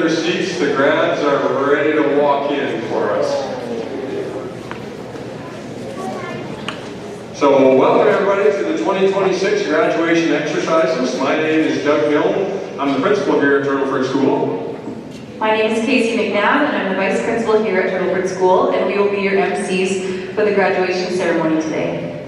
your seats. The grads are ready to walk in for us. So welcome everybody to the 2026 graduation exercises. My name is Doug Milne. I'm the principal here at Turtleford School. My name is Casey McNabb and I'm the vice principal here at Turtleford School, and we will be your MCs for the graduation ceremony today.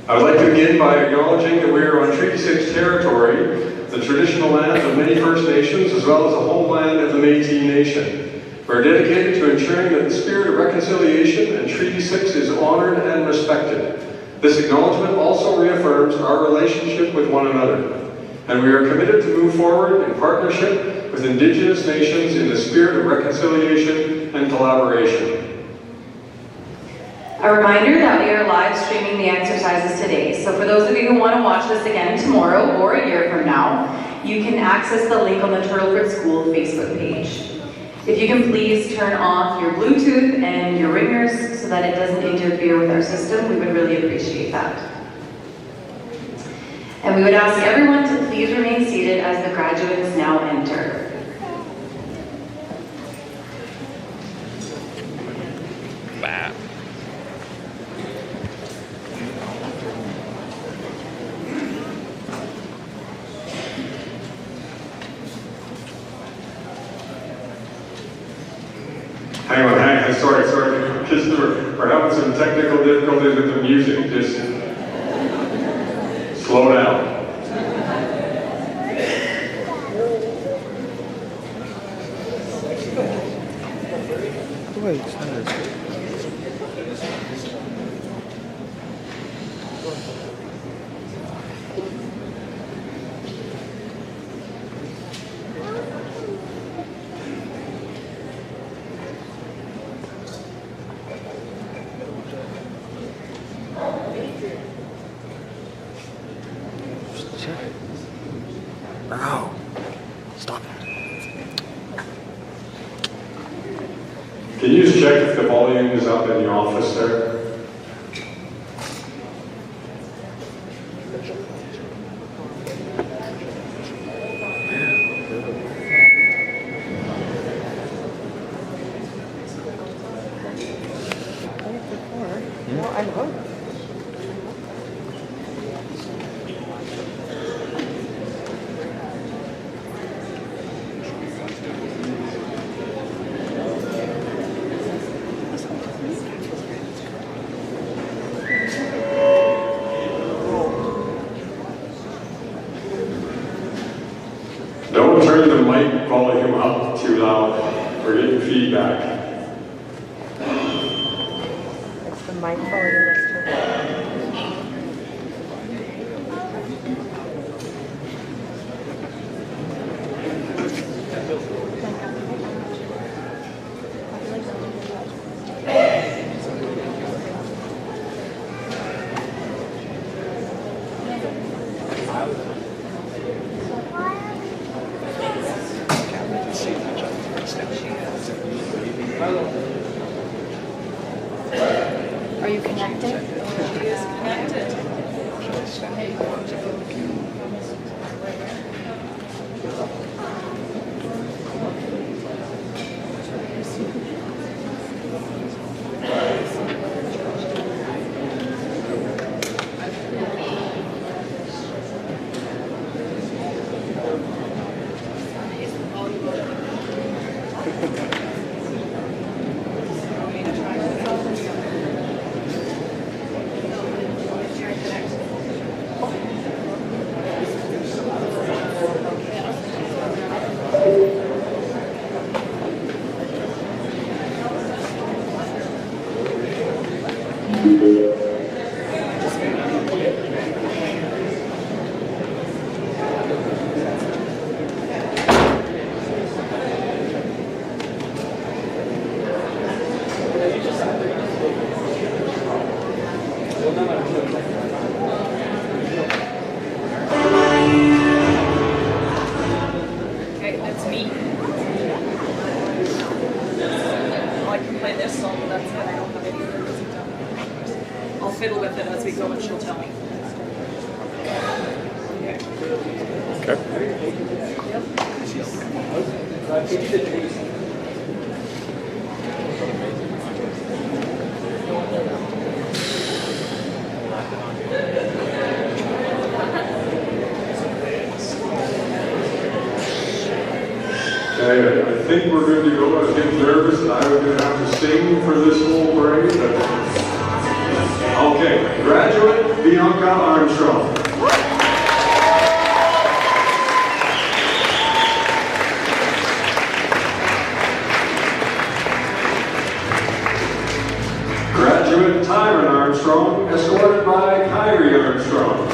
I would like to begin by acknowledging that we are on Treaty 6 territory, the traditional lands of many First Nations, as well as the homeland of the Métis Nation. We're dedicated to ensuring that the spirit of reconciliation and Treaty 6 is honored and respected. This acknowledgement also reaffirms our relationship with one another, and we are committed to move forward in partnership with Indigenous nations in the spirit of reconciliation and collaboration. A reminder that we are live streaming the exercises today, so for those of you who want to watch this again tomorrow or a year from now, you can access the link on the Turtleford School Facebook page. If you can please turn off your Bluetooth and your ringers so that it doesn't interfere with our system, we would really appreciate that. And we would ask everyone to please remain seated as the graduates now enter. Hang on, sorry, just we're having some technical difficulties with the music. Just slow down. Ow. Stop it. Can you just check if the volume is up in the office there? Don't turn the mic volume up too loud. We're getting feedback. It's the mic volume that's turned up. Are you connected? She is connected. Okay, that's me. I can play this song, but that's it. I don't have any music down. I'll fiddle with it as we go and she'll tell me. Okay. Okay. Yep. Okay, I think we're good to go. I was getting nervous that I was going to have to sing for this whole parade. Okay, graduate Bianca Armstrong. Graduate Tyron Armstrong, escorted by Kyrie Armstrong.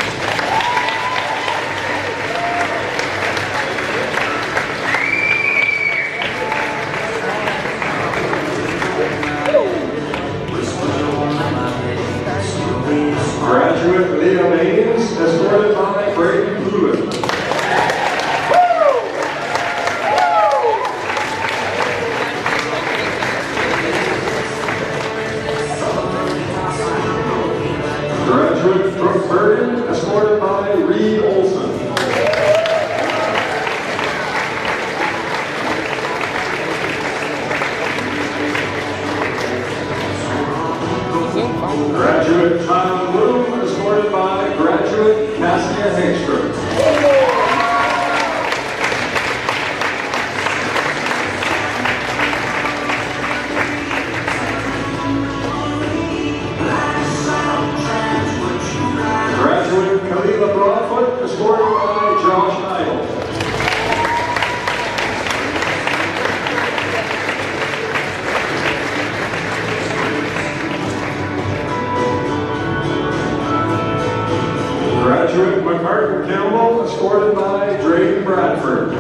Graduate Leah Maines, escorted by Brady Lewin. Graduate Brooke Bergen, escorted by Reed Olson. Graduate Tyler Bloom, escorted by graduate Cassia Hagstrom. Graduate Kalila Broadfoot, escorted by Josh Idle. Graduate McCartan Campbell, escorted by Drayden Bradford.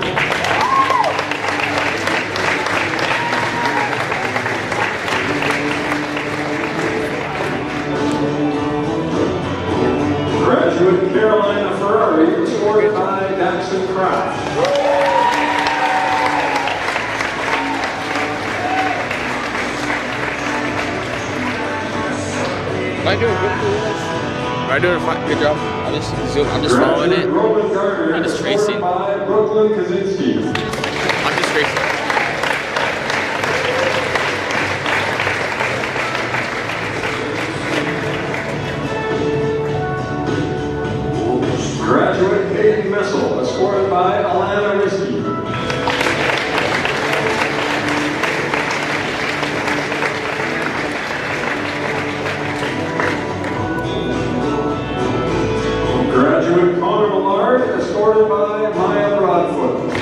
Graduate Carolina Ferrari, escorted by Daxon Craft. Am I doing good? Am I doing a good job? I'm just following it. Roman Gardner, I'm just tracing. by Brooklyn Kaczynski. I'm just tracing. Graduate Hayden Messel, escorted by Alana Risky. Graduate Connor Millard, escorted by Maya Broadfoot.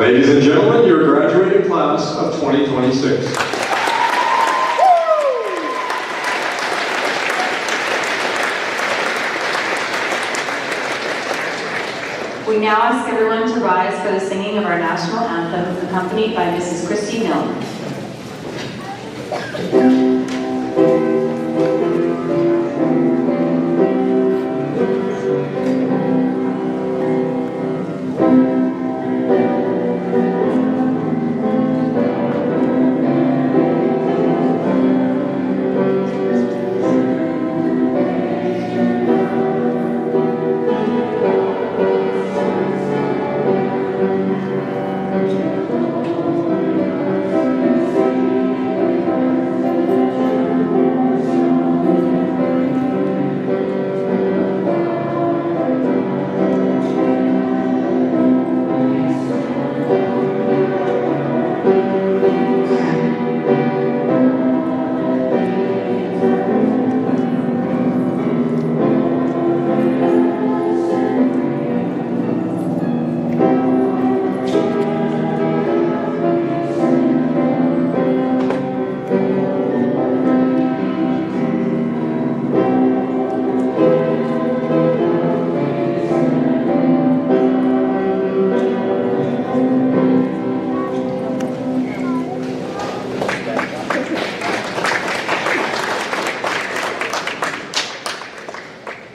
Ladies and gentlemen, your graduating class of 2026. We now ask everyone to rise for the singing of our national anthem, accompanied by Mrs. Christy Milne.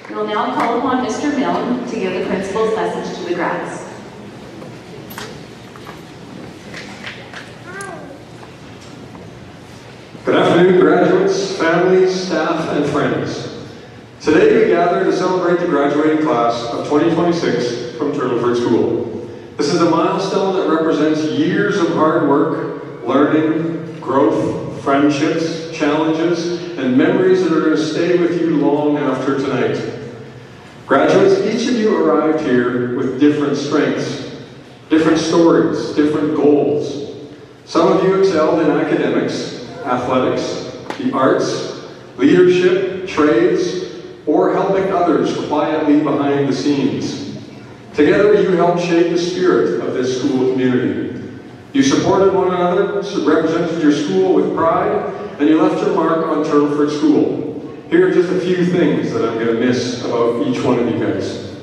We will now call upon Mr. Milne to give the principal's message to the grads. Good afternoon, graduates, families, staff, and friends. Today we gather to celebrate the graduating class of 2026 from Turtleford School. This is a milestone that represents years of hard work, learning, growth, friendships, challenges, and memories that are going to stay with you long after tonight. Graduates, each of you arrived here with different strengths, different stories, different goals. Some of you excelled in academics, athletics, the arts, leadership, trades, or helping others quietly behind the scenes. Together you helped shape the spirit of this school community. You supported one another, represented your school with pride, and you left your mark on Turtleford School. Here are just a few things that I'm going to miss about each one of you guys.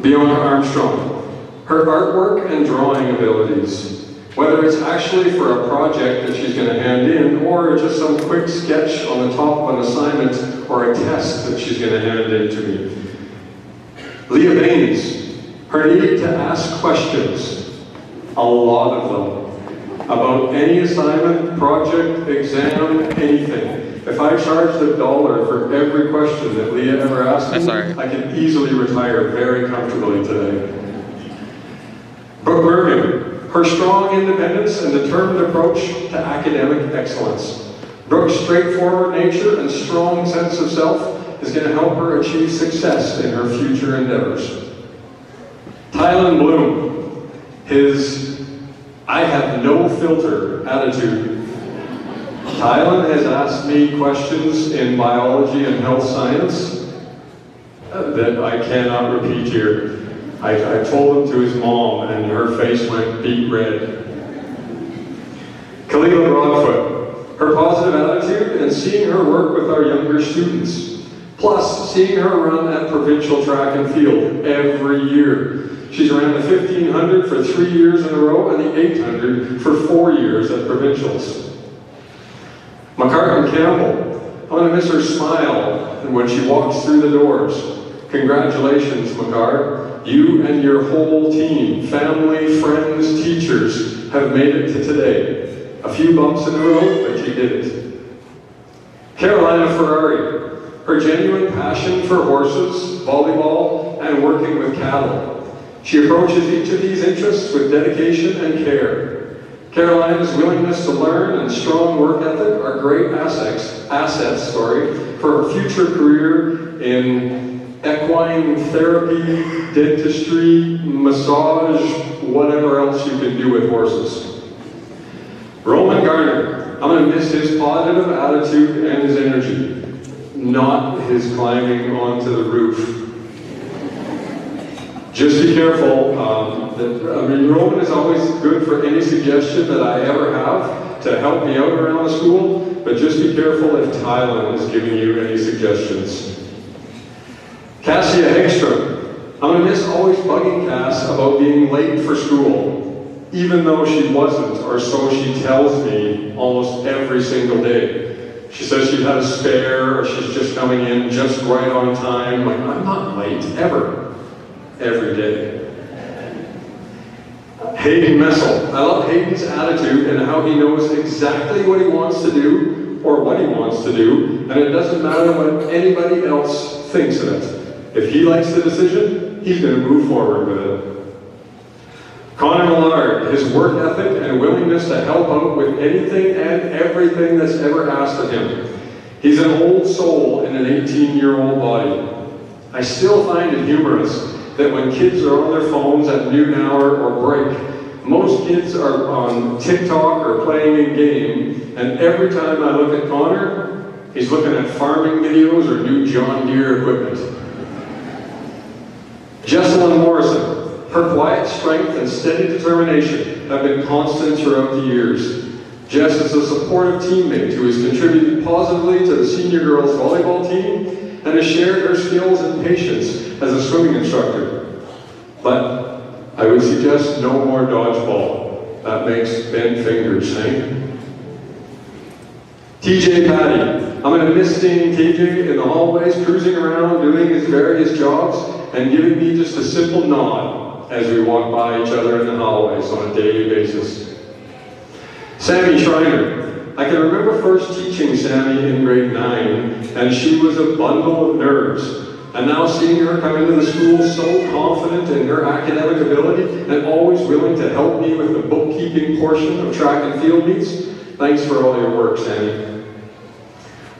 Bianca Armstrong, her artwork and drawing abilities, whether it's actually for a project that she's going to hand in, or just some quick sketch on the top of an assignment or a test that she's going to hand in to me. Leah Baines, her need to ask questions, a lot of them, about any assignment, project, exam, anything. If I charged $1 for every question that Leah ever asked me, I can easily retire very comfortably today. Brooke Bergen, her strong independence and determined approach to academic excellence. Brooke's straightforward nature and strong sense of self is going to help her achieve success in her future endeavors. Tylen Bloom, his I have no filter attitude. Tylen has asked me questions in biology and health science that I cannot repeat here. I told them to his mom and her face went beet red. Kalila Broadfoot, her positive attitude and seeing her work with our younger students. Plus, seeing her run at provincial track and field every year. She's ran the 1500 for 3 years in a row and the 800 for 4 years at provincials. McCartan Campbell, I'm going to miss her smile when she walks through the doors. Congratulations, McCart. You and your whole team, family, friends, teachers, have made it to today. A few bumps in the road, but you did it. Carolina Ferrari, her genuine passion for horses, volleyball, and working with cattle. She approaches each of these interests with dedication and care. Carolina's willingness to learn and strong work ethic are great assets for her future career in equine therapy, dentistry, massage, whatever else you can do with horses. Roman Garner, I'm going to miss his positive attitude and his energy, not his climbing onto the roof. Just be careful. Rowan is always good for any suggestion that I ever have to help me out around the school, but just be careful if Tylen is giving you any suggestions. Cassia Hegstrom. I'm going to miss always bugging Cass about being late for school, even though she wasn't, or so she tells me almost every single day. She says she had a spare, or she's just coming in just right on time. Like, I'm not late, ever. Every day. Hayden Messel. I love Hayden's attitude and how he knows exactly what he wants to do, or what he wants to do, and it doesn't matter what anybody else thinks of it. If he likes the decision, he's going to move forward with it. Connor Millard, his work ethic and willingness to help out with anything and everything that's ever asked of him. He's an old soul in an 18-year-old body. I still find it humorous that when kids are on their phones at noon hour or break, most kids are on TikTok or playing a game, and every time I look at Connor, he's looking at farming videos or new John Deere equipment. Jesselyn Morrison, her quiet strength and steady determination have been constant throughout the years. Jess is a supportive teammate who has contributed positively to the senior girls volleyball team and has shared her skills and patience as a swimming instructor. But I would suggest no more dodgeball. That makes bent fingers, eh? TJ Patty. I'm going to miss seeing TJ in the hallways, cruising around, doing his various jobs, and giving me just a simple nod as we walk by each other in the hallways on a daily basis. Sammy Schreiner. I can remember first teaching Sammy in grade 9, and she was a bundle of nerves. And now seeing her come into the school so confident in her academic ability and always willing to help me with the bookkeeping portion of track and field meets, thanks for all your work, Sammy.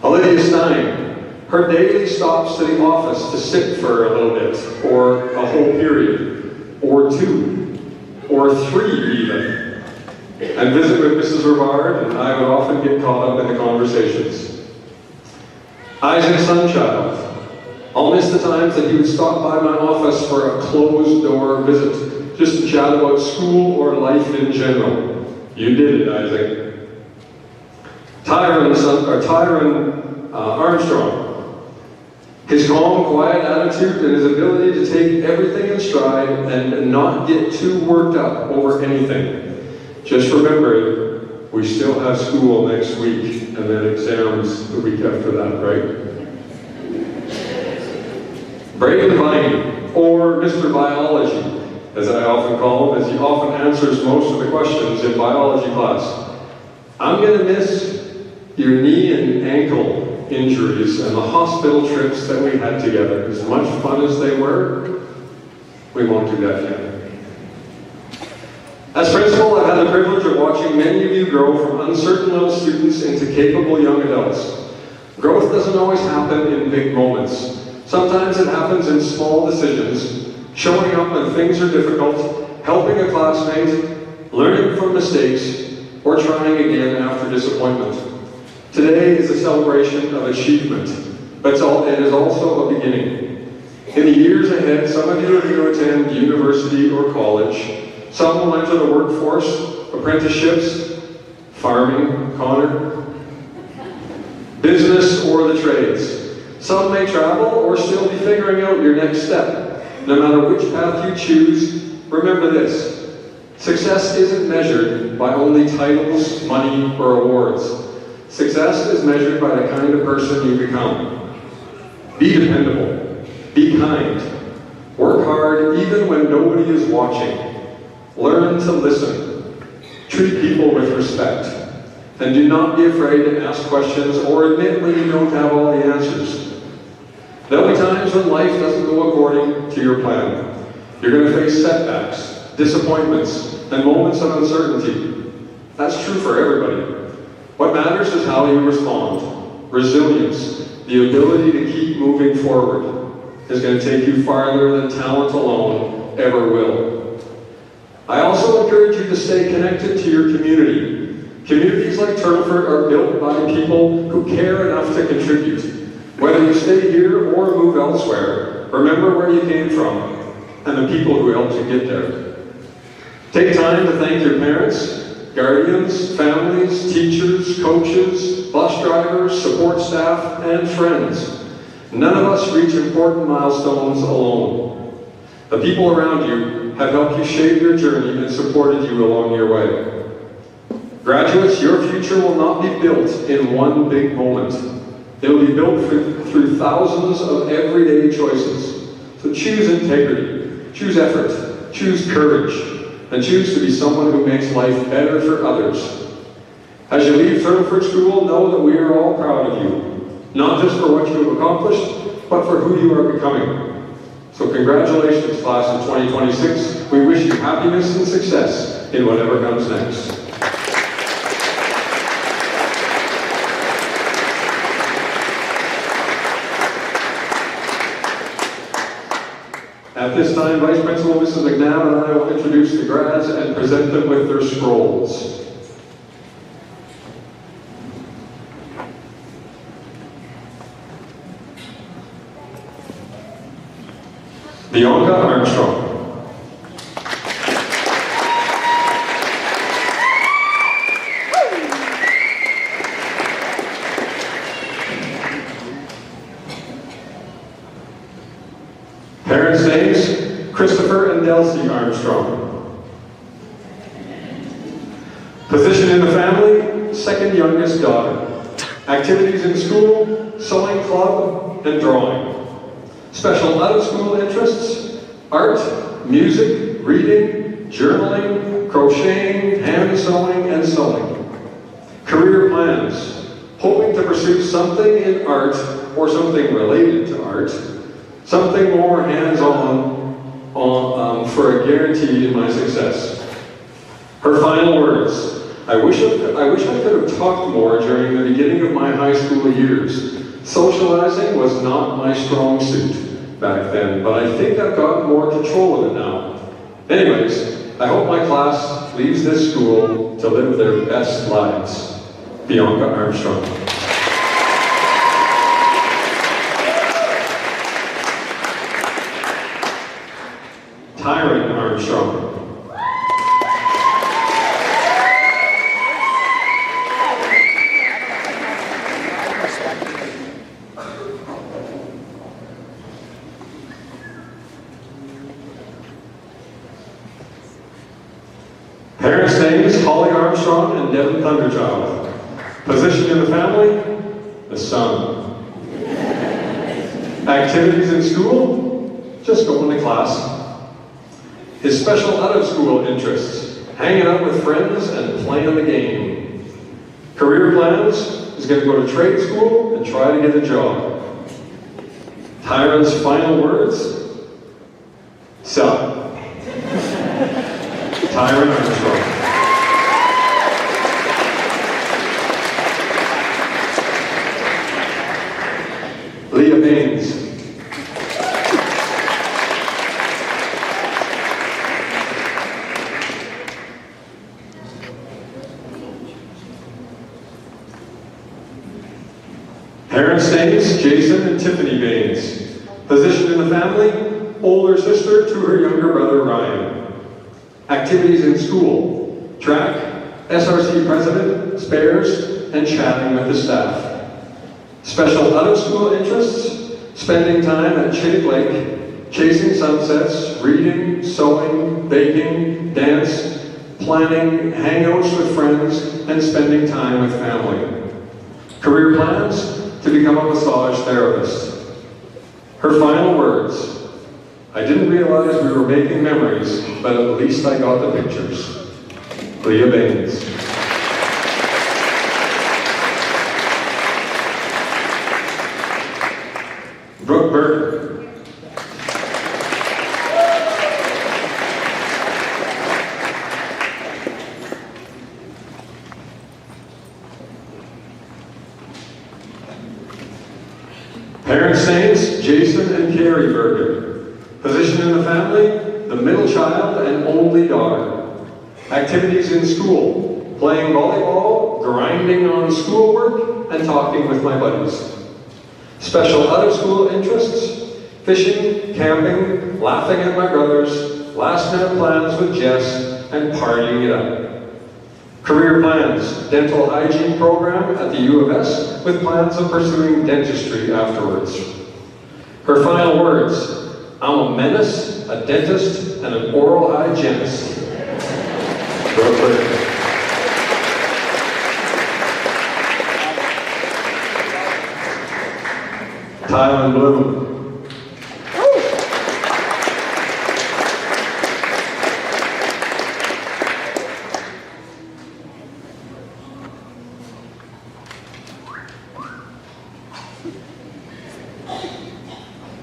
Olivia Stein. Her daily stops to the office to sit for a little bit, or a whole period, or 2, or 3 even, and visit with Mrs. Rivard, and I would often get caught up in the conversations. Isaac Sunchild. I'll miss the times that he would stop by my office for a closed-door visit, just to chat about school or life in general. You did it, Isaac. Tyron Armstrong. His calm, quiet attitude and his ability to take everything in stride and not get too worked up over anything. Just remember, we still have school next week, and then exams the week after that, right? Braden Viney, or Mr. Biology, as I often call him, as he often answers most of the questions in biology class. I'm going to miss your knee and ankle injuries and the hospital trips that we had together. As much fun as they were, we won't do that again. As principal, I've had the privilege of watching many of you grow from uncertain little students into capable young adults. Growth doesn't always happen in big moments. Sometimes it happens in small decisions, showing up when things are difficult, helping a classmate, learning from mistakes, or trying again after disappointment. Today is a celebration of achievement, but it is also a beginning. In the years ahead, some of you are going to attend university or college. Some will enter the workforce, apprenticeships, farming, Connor, business, or the trades. Some may travel or still be figuring out your next step. No matter which path you choose, remember this. Success isn't measured by only titles, money, or awards. Success is measured by the kind of person you become. Be dependable. Be kind. Work hard even when nobody is watching. Learn to listen. Treat people with respect. And do not be afraid to ask questions or admit when you don't have all the answers. There'll be times when life doesn't go according to your plan. You're going to face setbacks, disappointments, and moments of uncertainty. That's true for everybody. What matters is how you respond. Resilience, the ability to keep moving forward, is going to take you farther than talent alone ever will. I also encourage you to stay connected to your community. Communities like Turtleford are built by people who care enough to contribute. Whether you stay here or move elsewhere, remember where you came from and the people who helped you get there. Take time to thank your parents, guardians, families, teachers, coaches, bus drivers, support staff, and friends. None of us reach important milestones alone. The people around you have helped you shape your journey and supported you along your way. Graduates, your future will not be built in one big moment. It will be built through thousands of everyday choices. So choose integrity, choose effort, choose courage, and choose to be someone who makes life better for others. As you leave Turtleford School, know that we are all proud of you, not just for what you have accomplished, but for who you are becoming. So congratulations, class of 2026. We wish you happiness and success in whatever comes next. At this time, Vice Principal Mrs. McNabb and I will introduce the grads and present them with their scrolls. Bianca Armstrong. Parents' names, Christopher and Delcy Armstrong. Position in the family, second youngest daughter. Activities in school, sewing club, and drawing. Special out-of-school interests, art, music, reading, journaling, crocheting, hand sewing, and sewing. Career plans, hoping to pursue something in art or something related to art. Something more hands-on for a guarantee in my success. Her final words, I wish I could have talked more during the beginning of my high school years. Socializing was not my strong suit back then, but I think I've got more control of it now. Anyways, I hope my class leaves this school to live their best lives. Bianca Armstrong. Tyron Armstrong. Parents' names, Holly Armstrong and Devin Thunderchild. Position in the family, the son. Activities in school, just going to class. His special out-of-school interests, hanging out with friends and playing the game. Career plans, he's going to go to trade school and try to get a job. Tyron's final words, sell. Tyron Armstrong. Leah Baines. Parents' names, Jason and Tiffany Baines. Position in the family, older sister to her younger brother, Ryan. Activities in school, track, SRC president, spares, and chatting with the staff. Special out-of-school interests, spending time at Chittick Lake, chasing sunsets, reading, sewing, baking, dance, planning, hangouts with friends, and spending time with family. Career plans, to become a massage therapist. Her final words, I didn't realize we were making memories, but at least I got the pictures. Leah Baines. Brooke Burke. Parents' names, Jason and Carrie Berger. Position in the family, the middle child and only daughter. Activities in school, playing volleyball, grinding on schoolwork, and talking with my buddies. Special out-of-school interests, fishing, camping, laughing at my brothers, last-minute plans with Jess, and partying it up. Career plans, dental hygiene program at the U of S with plans of pursuing dentistry afterwards. Her final words, I'm a menace, a dentist, and an oral hygienist. Brooklyn. Tylen Bloom.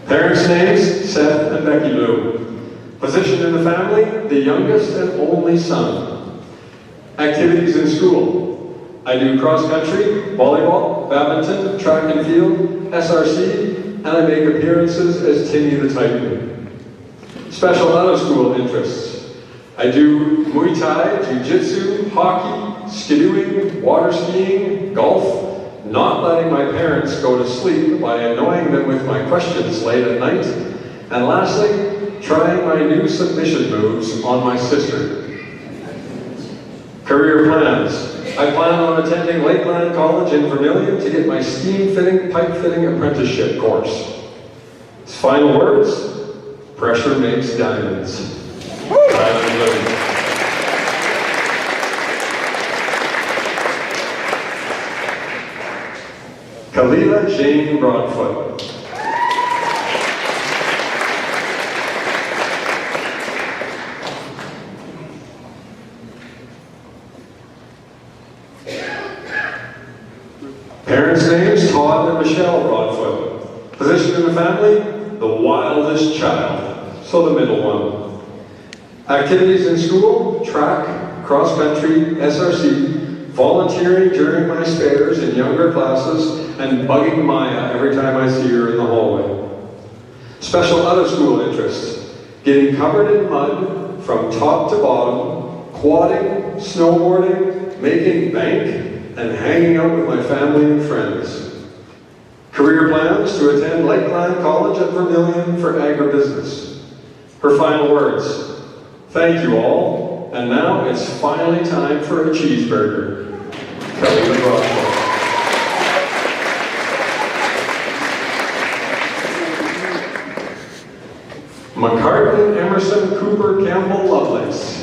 Parents' names, Seth and Becky Bloom. Position in the family, the youngest and only son. Activities in school. I do cross-country, volleyball, badminton, track and field, SRC, and I make appearances as Timmy the Titan. Special out-of-school interests. I do Muay Thai, Jiu-Jitsu, hockey, skidooing, water skiing, golf, not letting my parents go to sleep by annoying them with my questions late at night, and lastly, trying my new submission moves on my sister. Career plans. I plan on attending Lakeland College in Vermilion to get my steam fitting, pipe fitting apprenticeship course. His final words, pressure makes diamonds. Kalila Jane Broadfoot. Parents' names, Todd and Michelle Broadfoot. Position in the family, the wildest child, so the middle one. Activities in school, track, cross-country, SRC, volunteering during my spares in younger classes, and bugging Maya every time I see her in the hallway. Special out-of-school interests, getting covered in mud from top to bottom, quadding, snowboarding, making bank, and hanging out with my family and friends. Career plans to attend Lakeland College at Vermilion for agribusiness. Her final words, thank you all, and now it's finally time for a cheeseburger. Kelly McLaughlin. McCartan Emerson Cooper Campbell Lovelace.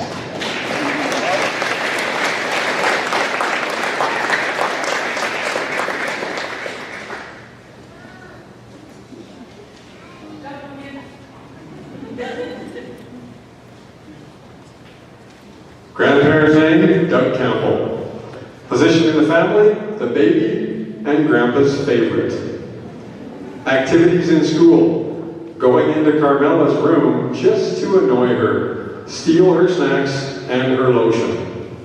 Grandparents' name, Doug Campbell. Position in the family, the baby and Grandpa's favorite. Activities in school. Going into Carmela's room just to annoy her, steal her snacks and her lotion.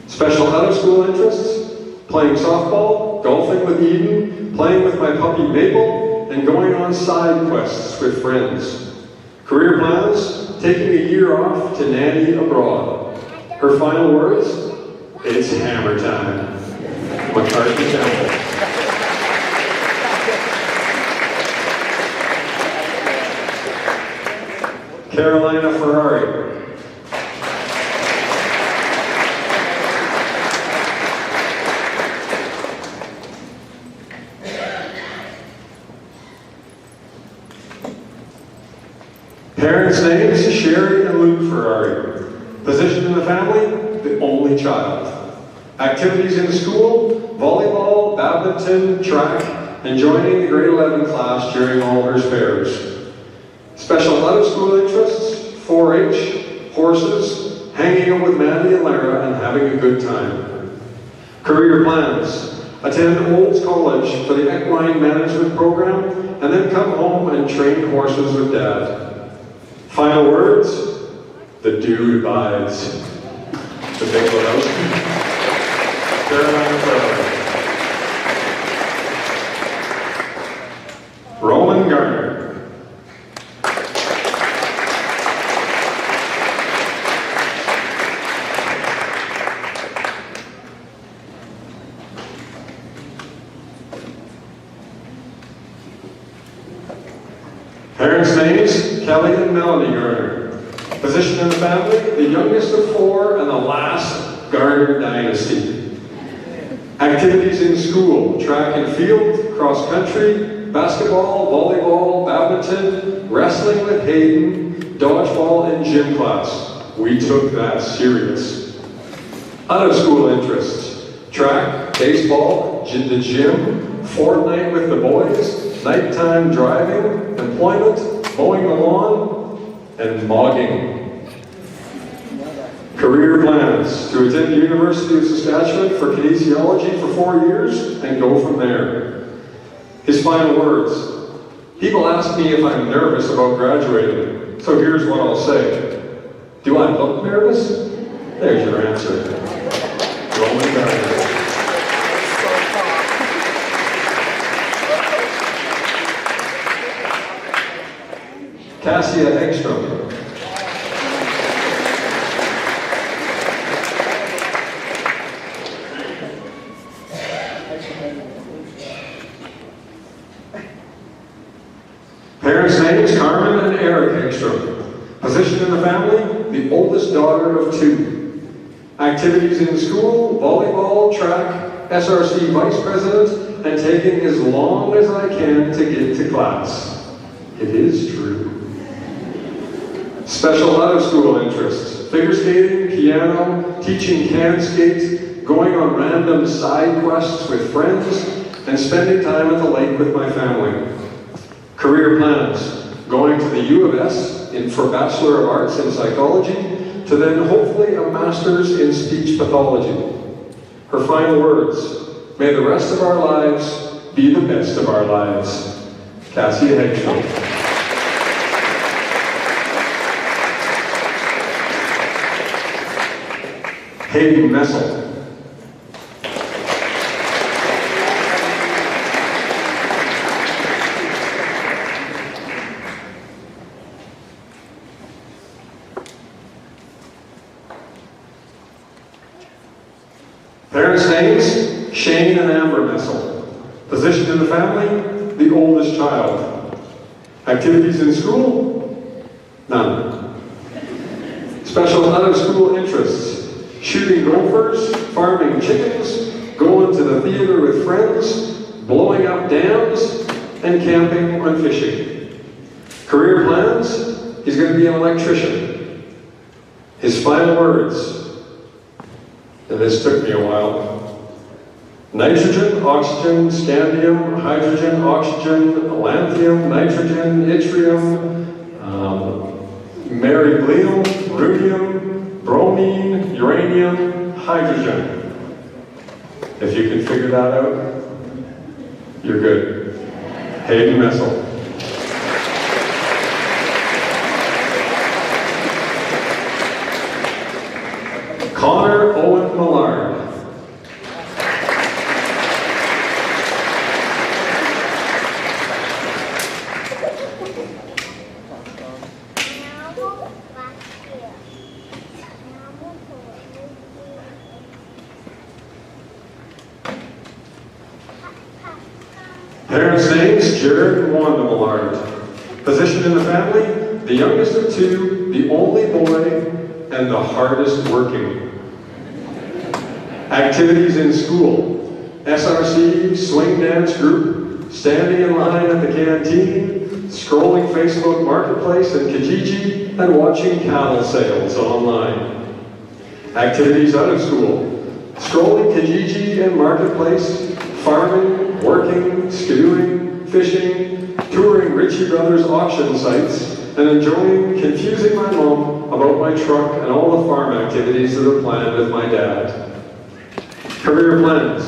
Special out-of-school interests, playing softball, golfing with Eden, playing with my puppy Mabel, and going on side quests with friends. Career plans, taking a year off to nanny abroad. Her final words, it's hammer time. McCartney Campbell. Carolina Ferrari. Parents' names, Sherry and Luke Ferrari. Position in the family, the only child. Activities in school, volleyball, badminton, track, and joining the grade 11 class during all her spares. Special out-of-school interests, 4-H, horses, hanging out with Mandy and Lara, and having a good time. Career plans, attend Olds College for the equine management program, and then come home and train horses with Dad. Final words, the dude abides. The Big Lebowski. Carolina Ferrari. Roman Garner. Parents' names, Kelly and Melanie Garner. Position in the family, the youngest of 4 and the last Garter dynasty. Activities in school, track and field, cross country, basketball, volleyball, badminton, wrestling with Hayden, dodgeball and gym class. We took that serious. Out of school interests, track, baseball, the gym, fortnight with the boys, nighttime driving, employment, mowing the lawn, and mogging. Career plans, to attend the University of Saskatchewan for kinesiology for 4 years and go from there. His final words, people ask me if I'm nervous about graduating, so here's what I'll say. Do I look nervous? There's your answer. Roman Garter. Cassia Ekstrom. Parents' names, Carmen and Eric Ekstrom. Position in the family, the oldest daughter of 2. Activities in school, volleyball, track, SRC vice president, and taking as long as I can to get to class. It is true. Special out-of-school interests, figure skating, piano, teaching can skate, going on random side quests with friends, and spending time at the lake with my family. Career plans, going to the U of S for Bachelor of Arts in Psychology, to then hopefully a Master's in Speech Pathology. Her final words, may the rest of our lives be the best of our lives. Cassia Hegstrom. Hayden Messel. Parents' names, Shane and Amber Messel. Position in the family, the oldest child. Activities in school, none. Special out-of-school interests, shooting gophers, farming chickens, going to the theater with friends, blowing up dams, and camping and fishing. Career plans, he's going to be an electrician. His final words, and this took me a while. Nitrogen, oxygen, scandium, hydrogen, oxygen, lanthium, nitrogen, yttrium, beryllium, rhodium, bromine, uranium, hydrogen. If you can figure that out, you're good. Hayden Messel. Connor Owen Millard. Parents' names, Jared and Wanda Millard. Position in the family, the youngest of 2, the only boy, and the hardest working. Activities in school, SRC, swing dance group, standing in line at the canteen, scrolling Facebook Marketplace and Kijiji, and watching cattle sales online. Activities out of school, scrolling Kijiji and Marketplace, farming, working, skidooing, fishing, touring Ritchie Brothers auction sites, and enjoying confusing my mom about my truck and all the farm activities that are planned with my dad. Career plans,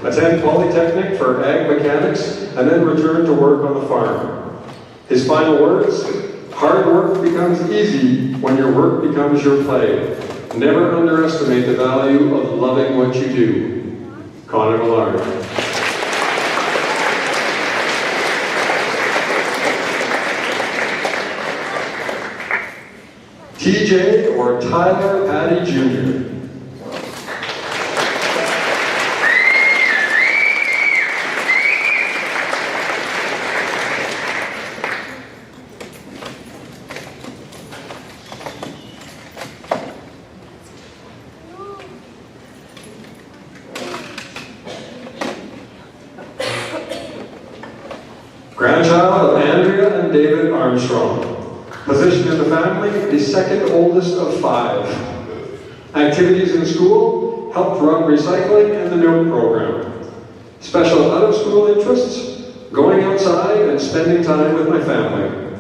attend Polytechnic for ag mechanics and then return to work on the farm. His final words, hard work becomes easy when your work becomes your play. Never underestimate the value of loving what you do. Connor Millard. TJ or Tyler Patty Jr. Grandchild of Andrea and David Armstrong. Position in the family, the second oldest of 5. Activities in school, helped run recycling and the milk program. Special out-of-school interests, going outside and spending time with my family.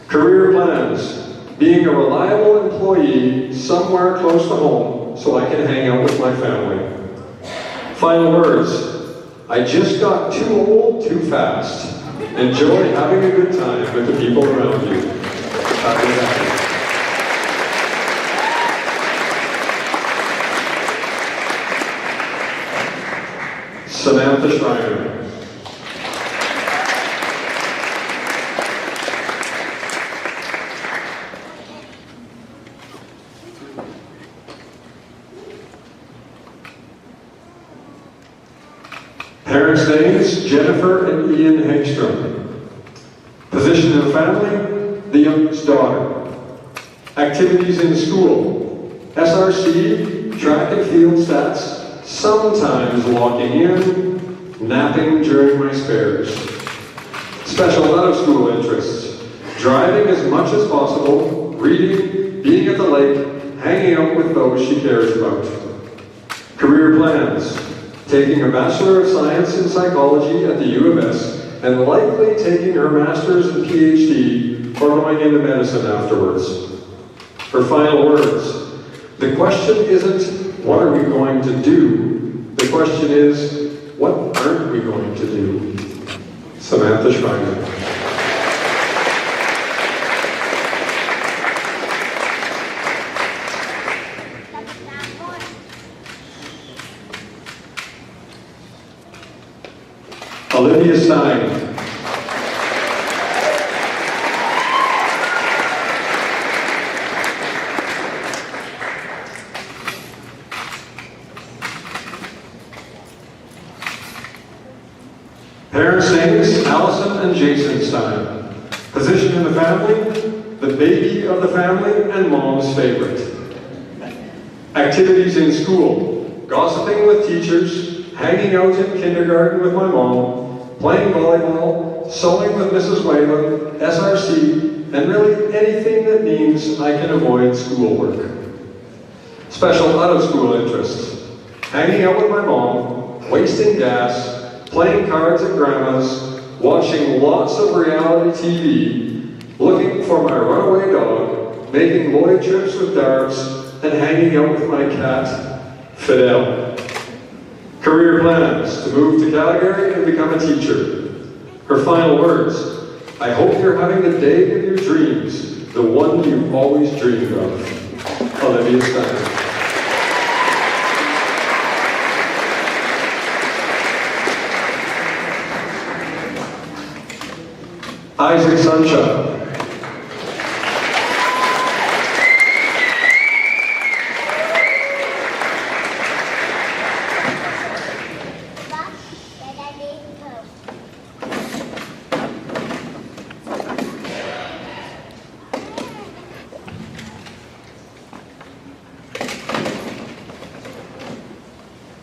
Career plans, being a reliable employee somewhere close to home so I can hang out with my family. Final words, I just got too old too fast. Enjoy having a good time with the people around you. Happy happy. Samantha Schreiner. Parents' names, Jennifer and Ian Hagstrom. Position in the family, the youngest daughter. Activities in school, SRC, track and field stats, sometimes walking in, napping during my spares. Special out-of-school interests, driving as much as possible, reading, being at the lake, hanging out with those she cares about. Career plans, taking a Bachelor of Science in Psychology at the U of S, and likely taking her Master's and PhD or going into medicine afterwards. Her final words, the question isn't, what are we going to do? The question is, what aren't we going to do? Samantha Schreiner. Olivia Stein. Parents' names, Allison and Jason Stein. Position in the family, the baby of the family and mom's favorite. Activities in school, gossiping with teachers, hanging out in kindergarten with my mom, playing volleyball, sewing with Mrs. Whalen, SRC, and really anything that means I can avoid schoolwork. Special out-of-school interests, hanging out with my mom, wasting gas, playing cards at grandma's, watching lots of reality TV, looking for my runaway dog, making Lloyd trips with Darbs, and hanging out with my cat, Fidel. Career plans, to move to Calgary and become a teacher. Her final words, I hope you're having the day of your dreams, the one you've always dreamed of. Olivia Stein. Isaac Sunshine.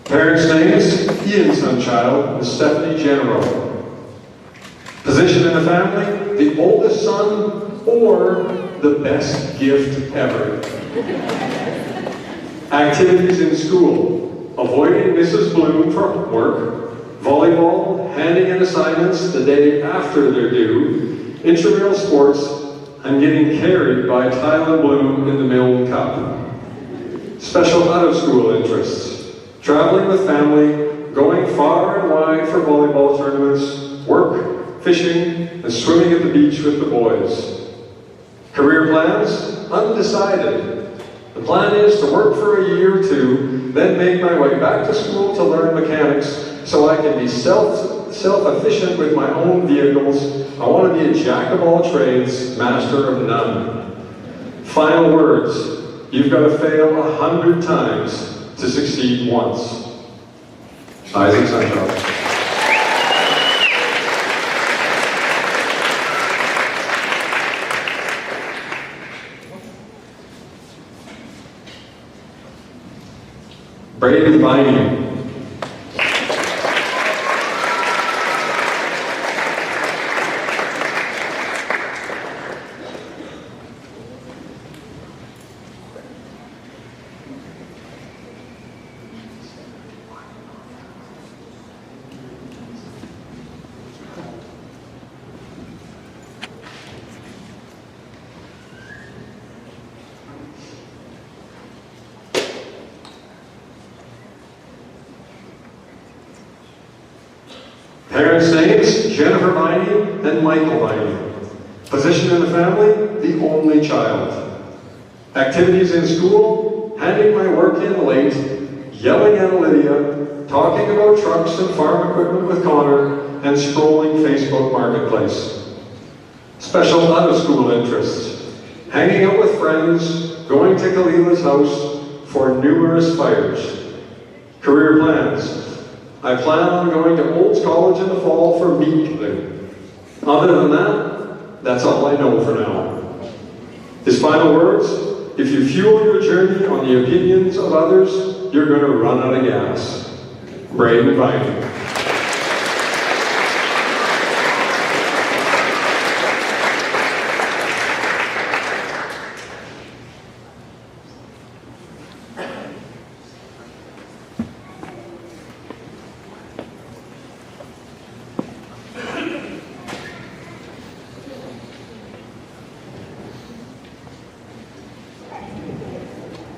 Parents' names, Ian Sunchild and Stephanie General. Position in the family, the oldest son or the best gift ever. Activities in school, avoiding Mrs. Bloom for homework, volleyball, handing in assignments the day after they're due, intramural sports, and getting carried by Tyler Bloom in the Milne Cup. Special out-of-school interests, traveling with family, going far and wide for volleyball tournaments, work, fishing, and swimming at the beach with the boys. Career plans? Undecided. The plan is to work for a year or two, then make my way back to school to learn mechanics so I can be self-efficient with my own vehicles. I want to be a jack of all trades, master of none. Final words, you've got to fail 100 times to succeed once. Isaac Sunchild. Braden Viney. Parents' names, Jennifer Viney and Michael Viney. Position in the family, the only child. Activities in school, handing my work in late, yelling at Olivia, talking about trucks and farm equipment with Connor, and scrolling Facebook Marketplace. Special out-of-school interests, hanging out with friends, going to Kalila's house for numerous fires. Career plans, I plan on going to Olds College in the fall for meat cutting. Other than that, that's all I know for now. His final words, if you fuel your journey on the opinions of others, you're going to run out of gas. Braden Viney.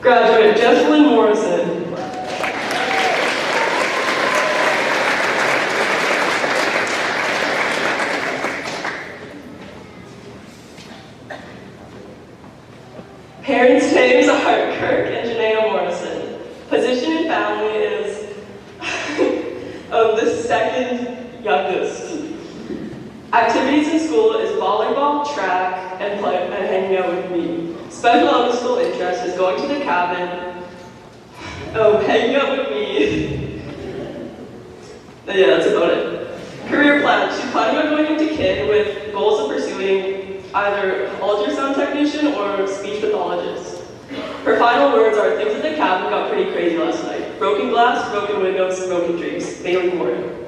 Graduate Jessalyn Morrison. Parents' names are Kirk and Janaea Morrison. Position in family is of the second youngest. Activities in school is volleyball, track, and hanging out with me. Special out-of-school interest is going to the cabin, hanging out with me. Yeah, that's about it. Career plans. She's planning on going into KID with goals of pursuing either ultrasound technician or speech pathologist. Her final words are, things at the cabin got pretty crazy last night. Broken glass, broken windows, broken drinks. Bailey Morgan.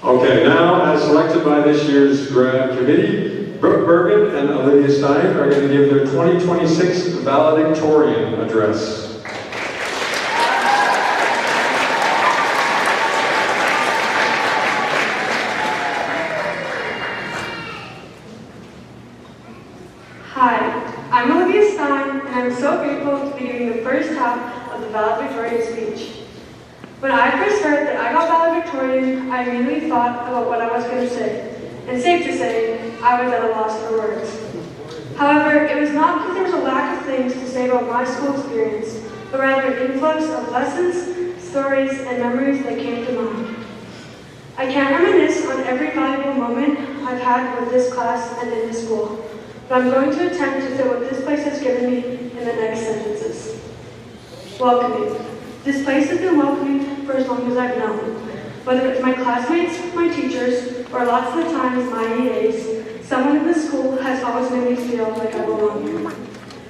Okay, now, as selected by this year's grad committee, Brooke Bergen and Olivia Stein are going to give their 2026 valedictorian address. Hi, I'm Olivia Stein, and I'm so grateful to be giving the first half of the valedictorian speech. When I first heard that I got valedictorian, I immediately thought about what I was going to say. And safe to say, I was at a loss for words. However, it was not because there was a lack of things to say about my school experience, but rather an influx of lessons, stories, and memories that came to mind. I can't reminisce on every valuable moment I've had with this class and in this school, but I'm going to attempt to fit what this place has given me in the next sentences. Welcoming. This place has been welcoming for as long as I've known. Whether it's my classmates, my teachers, or lots of the times my EAs, someone in this school has always made me feel like I belong here.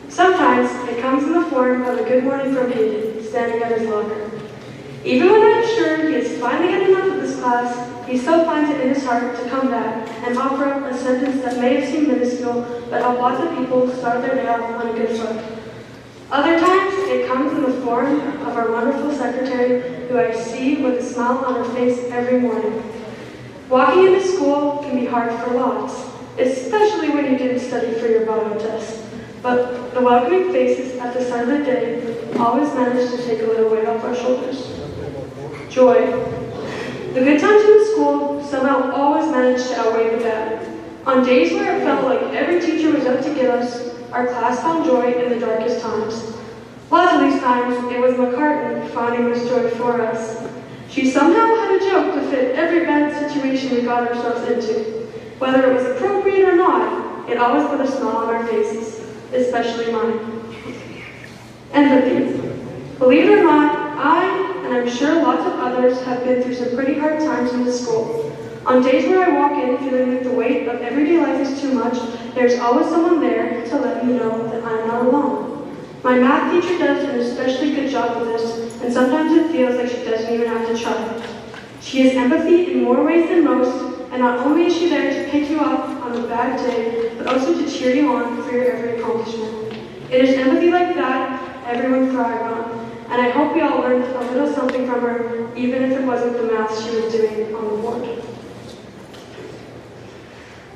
Sometimes it comes in the form of a good morning from Hayden, standing at his locker. Even when I'm sure he is finally had enough of this class, he still finds it in his heart to come back and offer up a sentence that may have seemed minuscule, but help lots of people start their day off on a good foot. Other times, it comes in the form of our wonderful secretary, who I see with a smile on her face every morning. Walking into school can be hard for lots, especially when you didn't study for your bio test. But the welcoming faces at the start of the day always manage to take a little weight off our shoulders. Joy. The good times in the school somehow always manage to outweigh the bad. On days where it felt like every teacher was out to get us, our class found joy in the darkest times. Lots of these times, it was McCartan finding this joy for us. She somehow had a joke to fit every bad situation we got ourselves into. Whether it was appropriate or not, it always put a smile on our faces, especially mine. Empathy. Believe it or not, I, and I'm sure lots of others, have been through some pretty hard times in the school. On days where I walk in feeling like the weight of everyday life is too much, there's always someone there to let me know that I'm not alone. My math teacher does an especially good job with this, and sometimes it feels like she doesn't even have to try. She has empathy in more ways than most, and not only is she there to pick you up on a bad day, but also to cheer you on for your every accomplishment. It is empathy like that everyone thrived on, and I hope we all learned a little something from her, even if it wasn't the math she was doing on the board.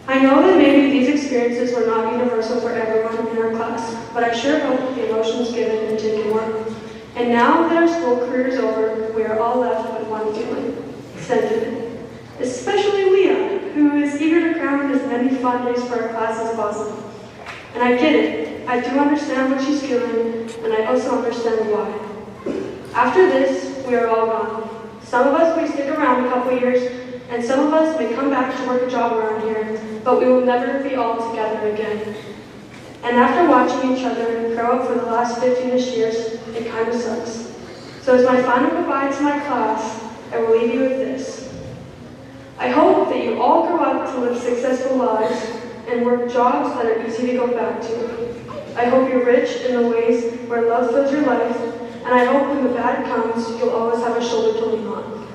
I know that maybe these experiences were not universal for everyone in our class, but I sure hope the emotions given and taken were. And now that our school career is over, we are all left with one feeling: sentiment. Especially Leah, who is eager to cram in as many fun days for our class as possible. And I get it. I do understand what she's feeling, and I also understand why. After this, we are all gone. Some of us may stick around a couple years, and some of us may come back to work a job around here, but we will never be all together again. And after watching each other grow up for the last 15-ish years, it kind of sucks. So as my final goodbye to my class, I will leave you with this. I hope that you all grow up to live successful lives and work jobs that are easy to go back to. I hope you're rich in the ways where love fills your life, and I hope when the bad comes, you'll always have a shoulder to lean on.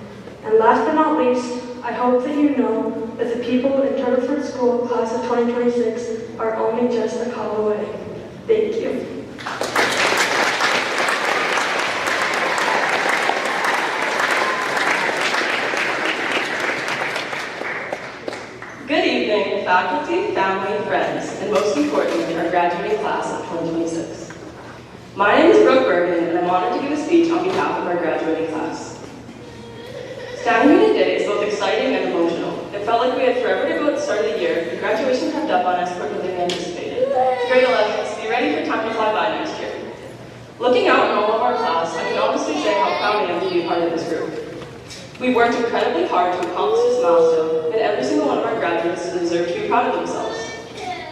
And last but not least, I hope that you know that the people in Turtleford School class of 2026 are only just a call away. Thank you. Good evening, faculty, family, friends, and most importantly, our graduating class of 2026. My name is Brooke Bergen, and I'm honored to give a speech on behalf of our graduating class. Standing here today is both exciting and emotional. It felt like we had forever to go at the start of the year, but graduation crept up on us quicker than we anticipated. Grade 11s, be ready for time to fly by next year. Looking out on all of our class, I can honestly say how proud I am to be part of this group. We worked incredibly hard to accomplish this milestone, and every single one of our graduates deserve to be proud of themselves.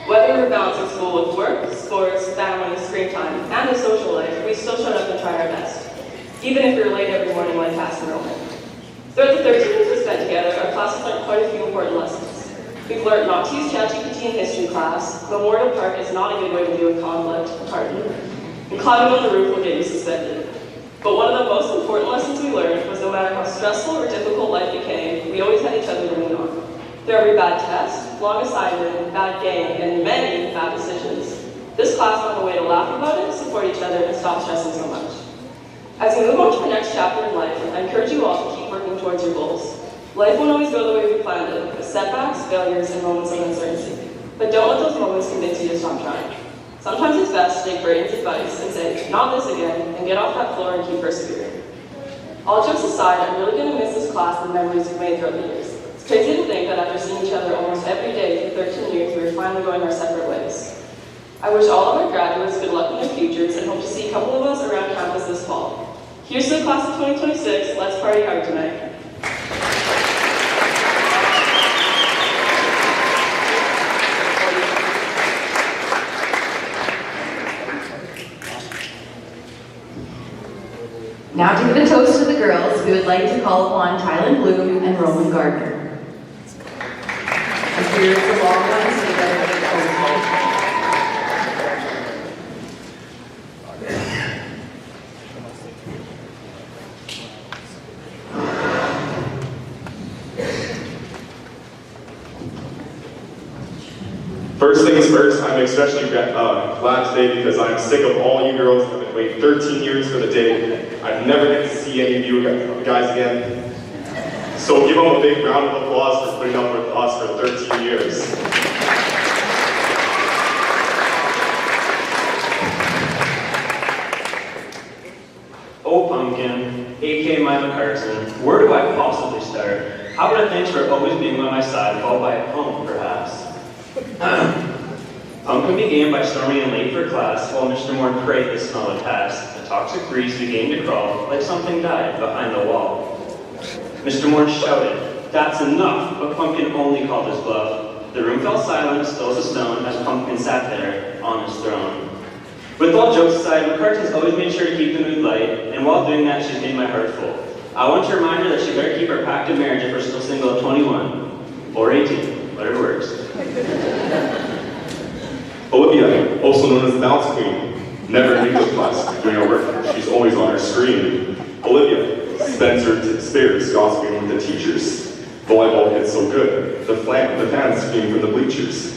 Whether we're balancing school with work, sports, family, screen time, and a social life, we still showed up and tried our best, even if we were late every morning like past enrollment. Throughout the 13 years we spent together, our class has learned quite a few important lessons. We've learned not to use ChatGPT in history class, Memorial Park is not a good way to deal with conflict, pardon, and climbing on the roof will get you suspended. But one of the most important lessons we learned was no matter how stressful or difficult life became, we always had each other to lean on. Through every bad test, long assignment, bad game, and many bad decisions, this class found a way to laugh about it, support each other, and stop stressing so much. As we move on to the next chapter in life, I encourage you all to keep working towards your goals. Life won't always go the way we planned it, with setbacks, failures, and moments of uncertainty. But don't let those moments convince you to stop trying. Sometimes it's best to take Braden's advice and say, not this again, and get off that floor and keep persevering. All jokes aside, I'm really going to miss this class and the memories we've made throughout the years. It's crazy to think that after seeing each other almost every day for 13 years, we were finally going our separate ways. I wish all of our graduates good luck in their futures and hope to see a couple of us around campus this fall. Here's to the class of 2026. Let's party hard tonight. Now to give a toast to the girls, we would like to call upon Tylen Bloom and Roman Gardner. And here's the long ones together with the toast. First things first, I'm especially glad today because I'm sick of all you girls that have been waiting 13 years for the day. I've never get to see any of you guys again. So give them a big round of applause for putting up with us for 13 years. Oh Pumpkin, aka Mima Carson, where do I possibly start? How about a thanks for always being by my side, followed by a poem, perhaps? Pumpkin began by storming in late for class, while Mr. Moore prayed the smell of task. The toxic breeze began to crawl, like something died behind the wall. Mr. Moore shouted, "That's enough," but Pumpkin only called his bluff. The room fell silent, still as a stone, as Pumpkin sat there on his throne. With all jokes aside, McCart has always made sure to keep the mood light, and while doing that, she's made my heart full. I want to remind her that she better keep her pact of marriage if we're still single at 21, or 18, whatever works. Olivia, also known as the Bounce Queen, never in English class doing her work. She's always on her screen. Olivia spends her spares gossiping with the teachers. Volleyball hits so good, the fans scream from the bleachers.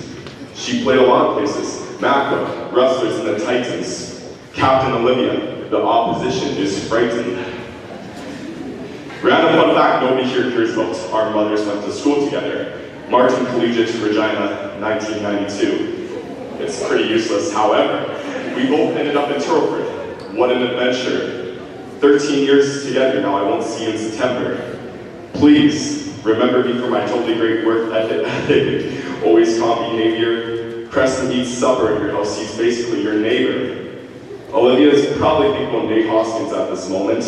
She played a lot of places, Macro, Rustlers, and the Titans. Captain Olivia, the opposition is frightened. Random fun fact nobody here cares about. Our mothers went to school together. Martin Collegiate, Regina, 1992. It's pretty useless, however. We both ended up in Turtleford. What an adventure. 13 years together now, I won't see you in September. Please, remember me for my totally great work ethic, always calm behavior. Preston eats supper at your house, he's basically your neighbor. Olivia is probably thinking of Nate Hoskins at this moment.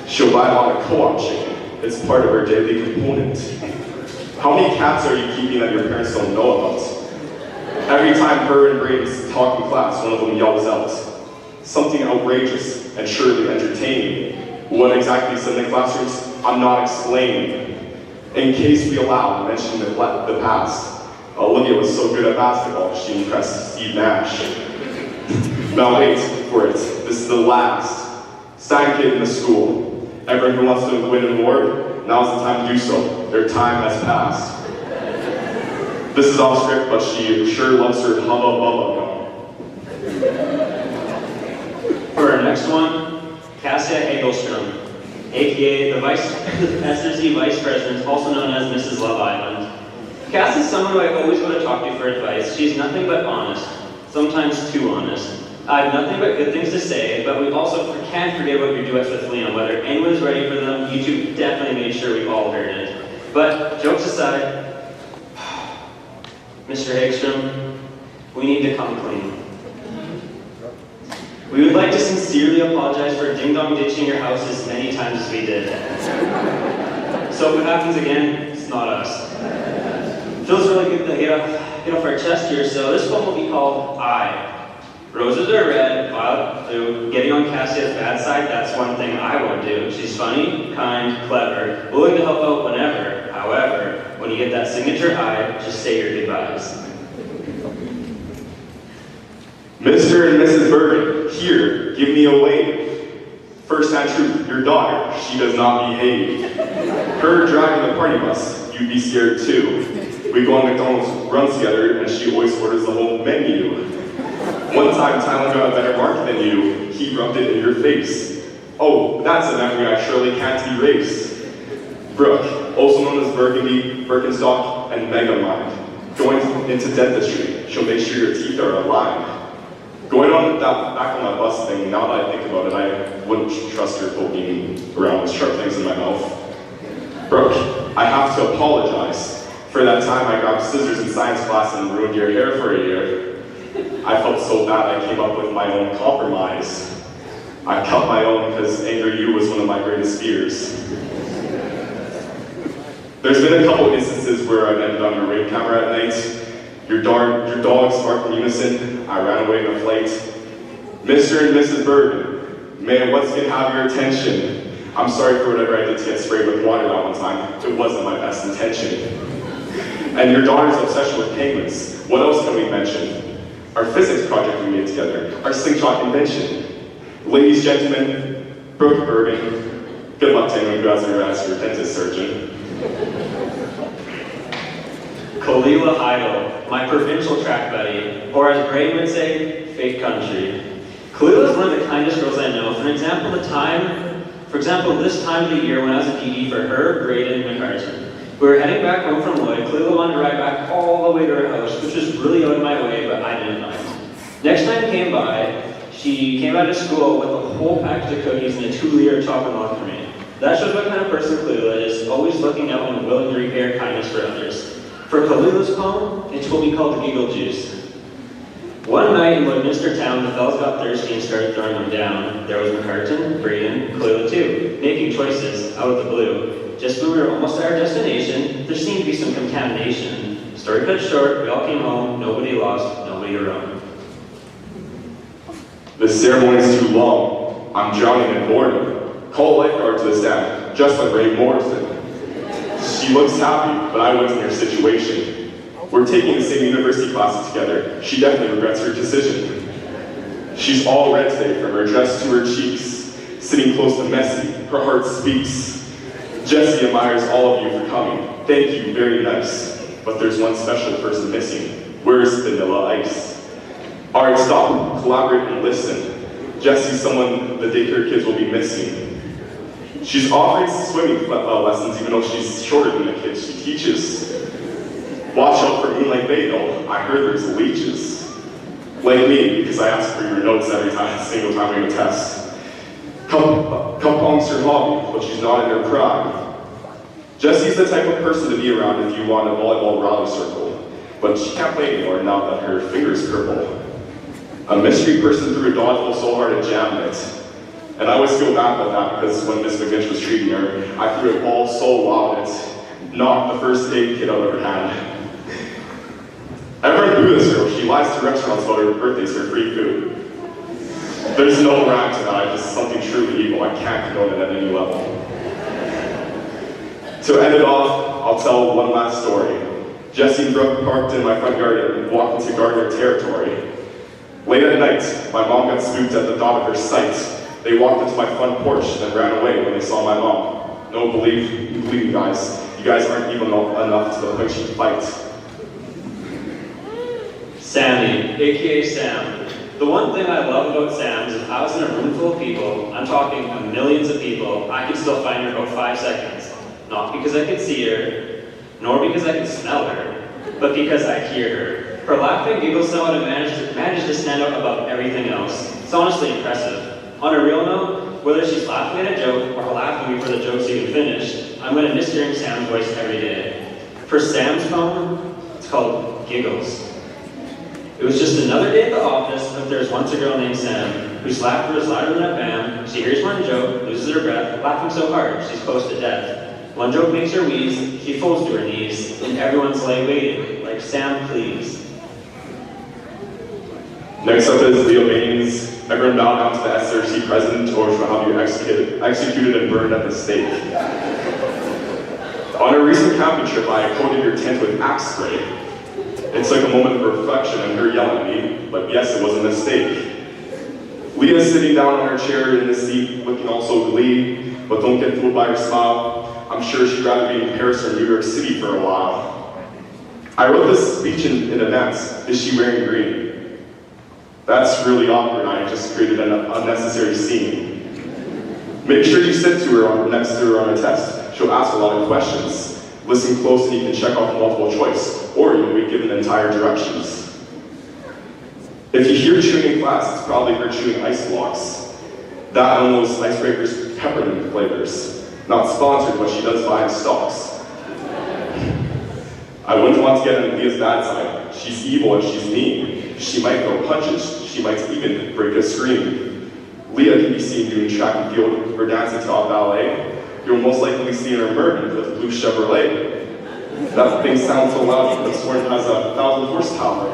She'll buy a lot of co-op chicken. It's part of her daily component. How many cats are you keeping that your parents don't know about? Every time her and Brady's talk in class, one of them yells out something outrageous and surely entertaining. What exactly is in the classrooms, I'm not explaining. In case we allow mentioning the past, Olivia was so good at basketball, she impressed Steve Nash. Now wait for it, this is the last sign kid in the school. Everyone who wants to win an award, now's the time to do so. Their time has passed. This is off script, but she sure loves her hubba bubba gum. For our next one, Cassia Hagelstrom, aka the SRC Vice President, also known as Mrs. Love Island. Cass is someone who I always go to talk to for advice. She's nothing but honest, sometimes too honest. I have nothing but good things to say, but we also can't forget about your duets with Liam. Whether anyone's ready for them, you two definitely made sure we all heard it. But jokes aside, Mr. Hagstrom, we need to come clean. We would like to sincerely apologize for ding-dong ditching your house as many times as we did. So if it happens again, it's not us. Feels really good to get off our chest here, so this one will be called I. Roses are red, violet blue. Getting on Cassia's bad side, that's one thing I won't do. She's funny, kind, clever, willing to help out whenever. However, when you get that signature I, just say your goodbyes. Mr. and Mrs. Bergen, here, give me a wave. First-hand truth, your daughter, she does not behave. Her driving the party bus, you'd be scared too. We go on McDonald's runs together, and she always orders the whole menu. One time, Tyler got a better mark than you. He rubbed it in your face. Oh, that's a memory I surely can't erase. Brooke, also known as Burgundy, Birkenstock, and Megamind. Going into dentistry, she'll make sure your teeth are aligned. Going on back on that bus thing, now that I think about it, I wouldn't trust her poking around with sharp things in my mouth. Brooke, I have to apologize for that time I grabbed scissors in science class and ruined your hair for a year. I felt so bad I came up with my own compromise. I cut my own because anger you was one of my greatest fears. There's been a couple instances where I've ended on your rain camera at night. Your dogs barked in unison. I ran away in a flight. Mr. and Mrs. Bergen, man, what's gonna have your attention? I'm sorry for whatever I did to get sprayed with water that one time. It wasn't my best intention. And your daughter's obsession with penguins. What else can we mention? Our physics project we made together, our slingshot invention. Ladies, gentlemen, Brooke Bergen, good luck to anyone who has her as your dentist surgeon. Kalila Heidel, my provincial track buddy, or as Braden would say, fake country. Kalila is one of the kindest girls I know. For example, this time of the year when I was a PD for her, Braden, and McCartan. We were heading back home from Lloyd. Kalila wanted to ride back all the way to her house, which was really out of my way, but I didn't mind. Next time came by, she came out of school with a whole package of cookies and a 2-liter chocolate milk for me. That shows what kind of person Kalila is, always looking out and willing to repay kindness for others. For Kalila's poem, it will be called the Giggle Juice. One night in Lloydminster town, the fellas got thirsty and started throwing them down. There was McCartan, Braden, Kalila too, making choices out of the blue. Just when we were almost at our destination, there seemed to be some contamination. Story cut short, we all came home, nobody lost, nobody around. The ceremony's too long. I'm drowning in boredom. Call a lifeguard to the stand, just like Ray Morrison. She looks happy, but I wasn't in her situation. We're taking the same university classes together. She definitely regrets her decision. She's all red today from her dress to her cheeks. Sitting close to Messi, her heart speaks. Jesse admires all of you for coming. Thank you, very nice. But there's one special person missing. Where's Vanilla Ice? All right, stop, collaborate, and listen. Jessie's someone the daycare kids will be missing. She's offering swimming lessons even though she's shorter than the kids she teaches. Watch out for moonlight bay though, I heard there's leeches. Like me, because I ask for your notes every single time we have a test. Cup-pong's her hobby, but she's not in her prime. Jessie's the type of person to be around if you want a volleyball rally circle, but she can't play anymore now that her finger's purple. A mystery person threw a dodgeball so hard it jammed it. And I always feel bad about that because when Miss McGinch was treating her, I threw a ball so loud it knocked the first aid kit out of her hand. Everyone knew this girl. She lies to restaurants about her birthdays for free food. There's no rhyme to that, just something truly evil. I can't condone it at any level. To end it off, I'll tell one last story. Jessie and Brooke parked in my front yard and walked into Gardner territory. Late at night, my mom got spooked at the thought of her sight. They walked into my front porch and ran away when they saw my mom. No, believe me guys, you guys aren't even enough to the point she'd fight. Sammy, aka Sam. The one thing I love about Sam is if I was in a room full of people, I'm talking millions of people, I could still find her about 5 seconds. Not because I could see her, nor because I could smell her, but because I hear her. Her laugh and giggle somehow managed to stand out above everything else. It's honestly impressive. On a real note, whether she's laughing at a joke or laughing before the joke's even finished, I'm going to miss hearing Sam's voice every day. For Sam's phone, it's called Giggles. It was just another day at the office, but there's once a girl named Sam, whose laughter was louder than a bam. She hears one joke, loses her breath, laughing so hard, she's close to death. One joke makes her wheeze, she falls to her knees, and everyone's like waiting, like Sam, please. Next up is Leo Baines. Everyone bow down to the SRC president or shall have you executed and burned at the stake. On a recent camping trip, I coated your tent with axe spray. It took a moment of reflection and her yelling at me, but yes, it was a mistake. Leah's sitting down in her chair in the seat, looking also glee, but don't get fooled by her smile. I'm sure she'd rather be in Paris or New York City for a while. I wrote this speech in advance. Is she wearing green? That's really awkward. I just created an unnecessary scene. Make sure you sit to her next to her on a test. She'll ask a lot of questions. Listen close and you can check off multiple choice, or you'll be given entire directions. If you hear chewing in class, it's probably her chewing ice blocks. That and those icebreakers peppermint flavors. Not sponsored, but she does buy in stocks. I wouldn't want to get on Leah's bad side. She's evil and she's mean. She might throw punches. She might even break a screen. Leah can be seen doing track and field or dancing to a ballet. You'll most likely see her Mervin with a blue Chevrolet. That thing sounds so loud, but sworn has 1,000 horsepower.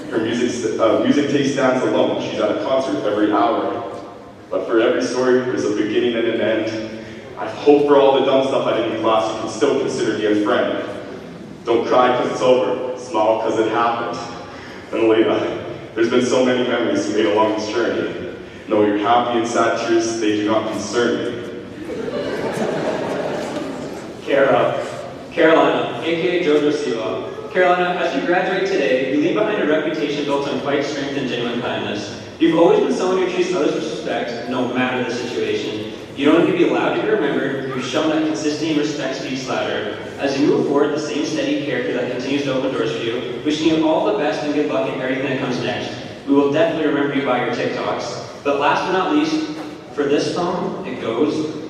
Her music taste stands alone. She's at a concert every hour. But for every story, there's a beginning and an end. I hope for all the dumb stuff I did in class, you can still consider me a friend. Don't cry because it's over. Smile because it happened. And Leah, there's been so many memories you made along this journey. Know your happy and sad tears, they do not concern me. Carolina, aka Jojo Siwa. Carolina, as you graduate today, you leave behind a reputation built on quiet strength and genuine kindness. You've always been someone who treats others with respect, no matter the situation. You don't need to be allowed to be remembered, you've shown that consistency and respect speaks louder. As you move forward, the same steady character that continues to open doors for you, wishing you all the best and good luck in everything that comes next. We will definitely remember you by your TikToks. But last but not least, for this phone, it goes,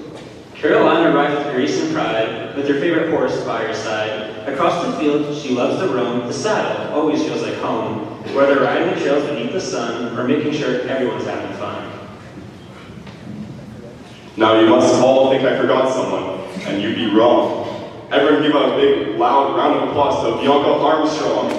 Carolina arrived with grace and pride, with her favorite horse by her side. Across the field, she loves to roam. The saddle always feels like home, whether riding the trails beneath the sun or making sure everyone's having fun. Now you must all think I forgot someone, and you'd be wrong. Everyone give a big, loud round of applause to Bianca Armstrong.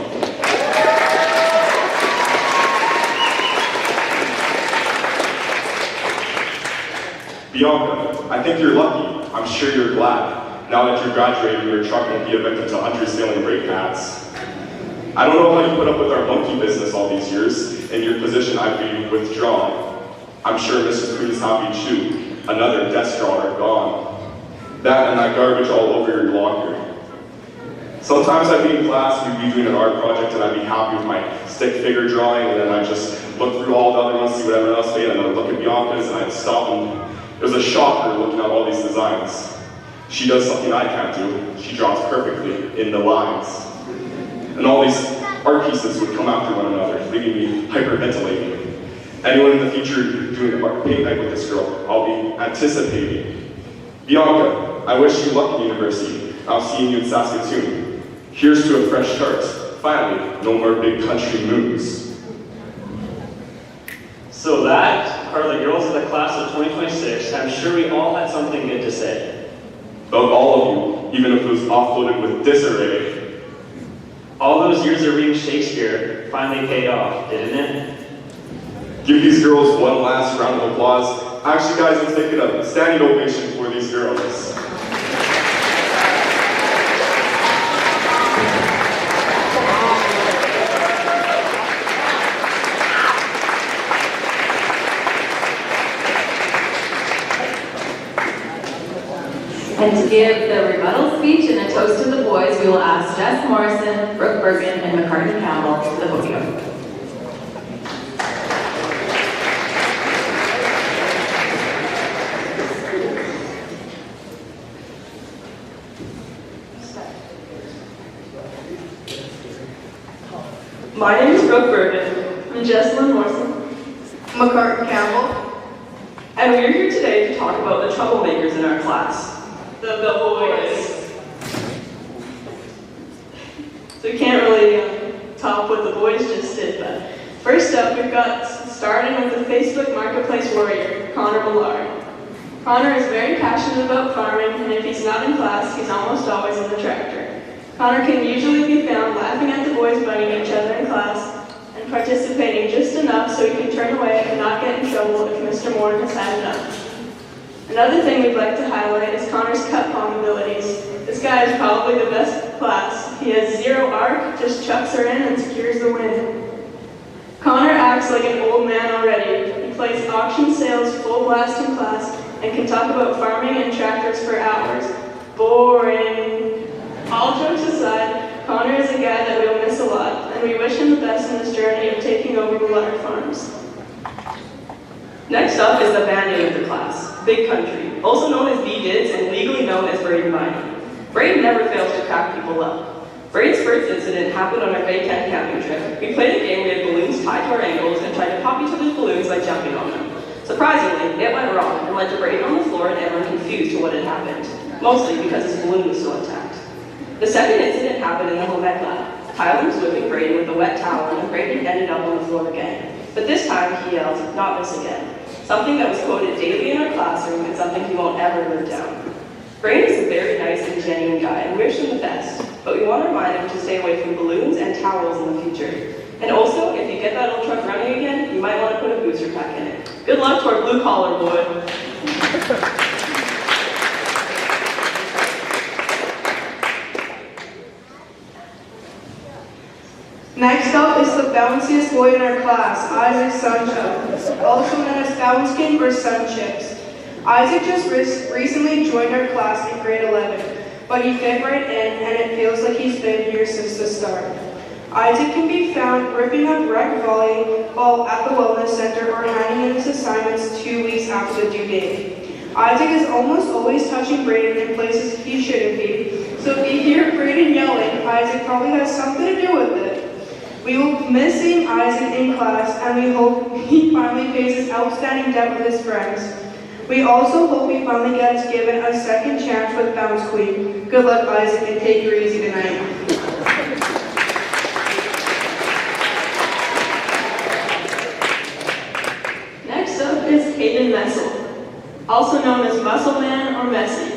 Bianca, I think you're lucky. I'm sure you're glad. Now that you're graduating, your truck won't be a victim to hunters stealing brake pads. I don't know how you put up with our monkey business all these years. In your position, I'd be withdrawn. I'm sure Mrs. Cruz is happy too. Another desk drawer gone. That and that garbage all over your locker. Sometimes I'd be in class, we'd be doing an art project, and I'd be happy with my stick figure drawing, and then I'd just look through all the other ones, see what everyone else made, and then I'd look at Bianca's, and I'd stop, and it was a shocker looking at all these designs. She does something I can't do. She draws perfectly in the lines. And all these art pieces would come after one another, leaving me hyperventilating. Anyone in the future doing art paint night with this girl, I'll be anticipating. Bianca, I wish you luck in university. I'll see you in Saskatoon. Here's to a fresh start. Finally, no more big country moves. So that are the girls of the class of 2026. I'm sure we all had something good to say. About all of you, even if it was offloaded with disarray. All those years of reading Shakespeare finally paid off, didn't it? Give these girls one last round of applause. Actually, guys, let's take it up. Standing ovation for these girls. And to give the rebuttal speech and a toast to the boys, we will ask Jess Morrison, Brooke Bergen, and McCartney Campbell to the podium. My name is Brooke Bergen. I'm Jessalyn Morrison. McCartney Campbell. And we're here today to talk about the troublemakers in our class. The boys. So we can't really top what the boys just did, but first up we've got starting with the Facebook Marketplace warrior, Connor Millard. Connor is very passionate about farming, and if he's not in class, he's almost always in the tractor. Connor can usually be found laughing at the boys bugging each other in class and participating just enough so he can turn away and not get in trouble if Mr. Moore has had enough. Another thing we'd like to highlight is Connor's cut palm abilities. This guy is probably the best in class. He has zero arc, just chucks her in and secures the win. Connor acts like an old man already. He plays auction sales full blast in class and can talk about farming and tractors for hours. Boring. All jokes aside, Connor is a guy that we'll miss a lot, and we wish him the best in his journey of taking over Millard Farms. Next up is the band-aid of the class, Big Country, also known as B-Dids and legally known as Braden Viney. Braden never fails to crack people up. Braden's first incident happened on our Bay 10 camping trip. We played a game, we had balloons tied to our ankles and tried to pop each other's balloons by jumping on them. Surprisingly, it went wrong and led to Braden on the floor and everyone confused to what had happened, mostly because his balloon was still intact. The second incident happened in the home ec lab. Tyler was whipping Braden with a wet towel and Braden ended up on the floor again. But this time he yelled, "Not this again." Something that was quoted daily in our classroom and something he won't ever live down. Braden is a very nice and genuine guy and we wish him the best, but we want to remind him to stay away from balloons and towels in the future. And also, if you get that old truck running again, you might want to put a booster pack in it. Good luck to our blue collar boy. Next up is the bounciest boy in our class, Isaac Sunchips, also known as Bounce King or Sun Chips. Isaac just recently joined our class in grade 11, but he fit right in and it feels like he's been here since the start. Isaac can be found ripping up rec volleyball at the wellness center or handing in his assignments 2 weeks after the due date. Isaac is almost always touching Braden in places he shouldn't be, so if you hear Braden yelling, Isaac probably has something to do with it. We will miss seeing Isaac in class, and we hope he finally pays his outstanding debt with his friends. We also hope he finally gets given a second chance with Bounce Queen. Good luck, Isaac, and take it easy tonight. Next up is Hayden Messel, also known as Muscle Man or Messi.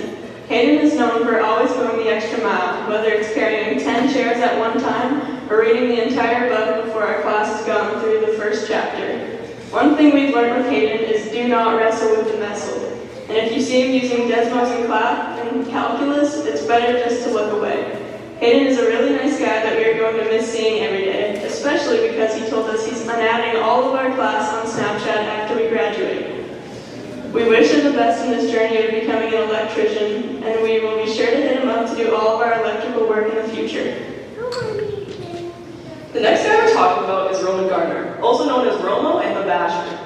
Hayden is known for always going the extra mile, whether it's carrying 10 chairs at one time or reading the entire book before our class has gone through the first chapter. One thing we've learned with Hayden is do not wrestle with the messel. And if you see him using Desmos in calculus, it's better just to look away. Hayden is a really nice guy that we are going to miss seeing every day, especially because he told us he's unadding all of our class on Snapchat after we graduate. We wish him the best in this journey of becoming an electrician, and we will be sure to hit him up to do all of our electrical work in the future. The next guy we're talking about is Roman Gardner, also known as Romo and the Basher.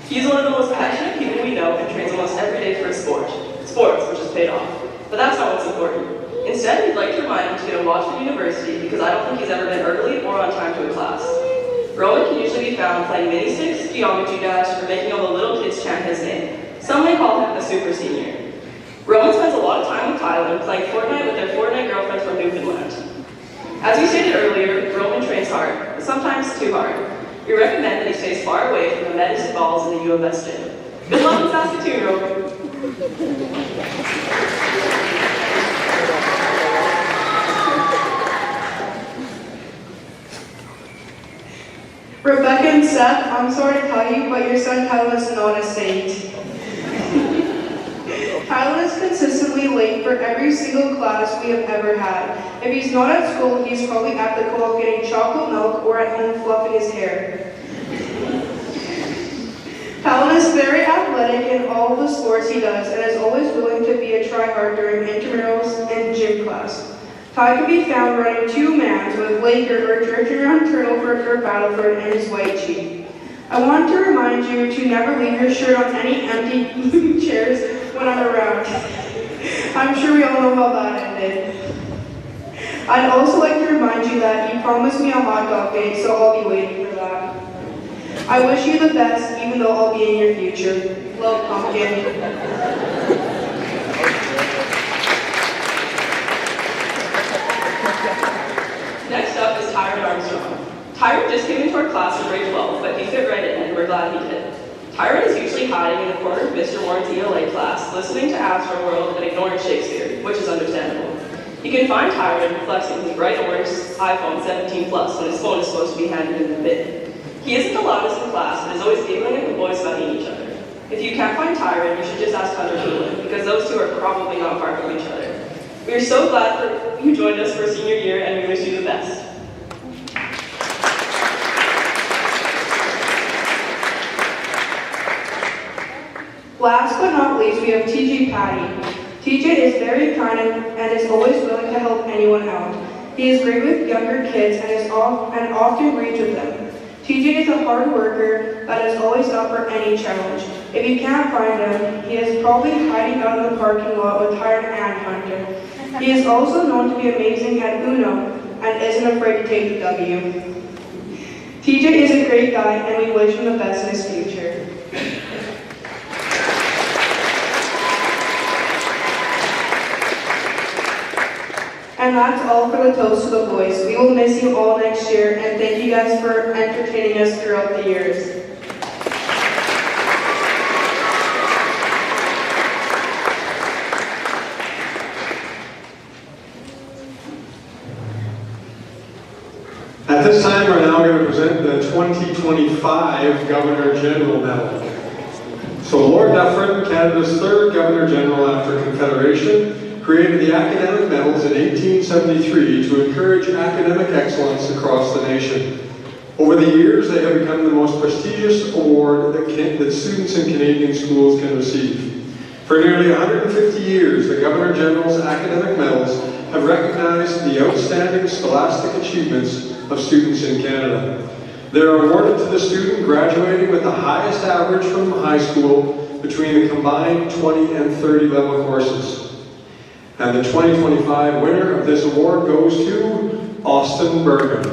He's one of the most passionate people we know and trains almost every day for a sports, which has paid off. But that's not what's important. Instead, we'd like to remind him to get a watch from university because I don't think he's ever been early or on time to a class. Roman can usually be found playing mini-sticks, geometry dash, or making all the little kids chant his name. Some may call him the super senior. Roman spends a lot of time with Tyler playing Fortnite with their Fortnite girlfriend from Newfoundland. As we stated earlier, Roman trains hard, but sometimes too hard. We recommend that he stays far away from the medicine balls in the U of S gym. Good luck in Saskatoon, Roman. Rebecca and Seth, I'm sorry to tell you, but your son Tyler is not a saint. Tyler is consistently late for every single class we have ever had. If he's not at school, he's probably at the co-op getting chocolate milk or at home fluffing his hair. Tyler is very athletic in all of the sports he does and is always willing to be a tryhard during intramurals and gym class. Ty can be found running two-mans with Laker or drifting around Turtleford or Battleford in his white Jeep. I want to remind you to never leave your shirt on any empty chairs when I'm around. I'm sure we all know how that ended. I'd also like to remind you that you promised me a hot dog date, so I'll be waiting for that. I wish you the best, even though I'll be in your future. Love, Pumpkin. Next up is Tyron Armstrong. Tyron just came into our class in grade 12, but he fit right in, and we're glad he did. Tyron is usually hiding in the corner of Mr. Warren's ELA class, listening to Astroworld and ignoring Shakespeare, which is understandable. You can find Tyron flexing his bright orange iPhone 17 Plus when his phone is supposed to be handed in the bin. He isn't the loudest in class, but is always giggling at the boys fighting each other. If you can't find Tyron, you should just ask Hunter Poolin, because those two are probably not far from each other. We are so glad you joined us for senior year, and we wish you the best. Last but not least, we have TJ Patty. TJ is very kind and is always willing to help anyone out. He is great with younger kids and often reads with them. TJ is a hard worker that is always up for any challenge. If you can't find him, he is probably hiding out in the parking lot with Tyron and Hunter. He is also known to be amazing at Uno and isn't afraid to take the W. TJ is a great guy and we wish him the best in his future. And that's all for the toast to the boys. We will miss you all next year, and thank you guys for entertaining us throughout the years. At this time, we're now going to present the 2025 Governor General Medal. So Lord Dufferin, Canada's third Governor General after Confederation, created the academic medals in 1873 to encourage academic excellence across the nation. Over the years, they have become the most prestigious award that students in Canadian schools can receive. For nearly 150 years, the Governor General's academic medals have recognized the outstanding scholastic achievements of students in Canada. They are awarded to the student graduating with the highest average from high school between the combined 20 and 30 level courses. And the 2025 winner of this award goes to Austin Bergen.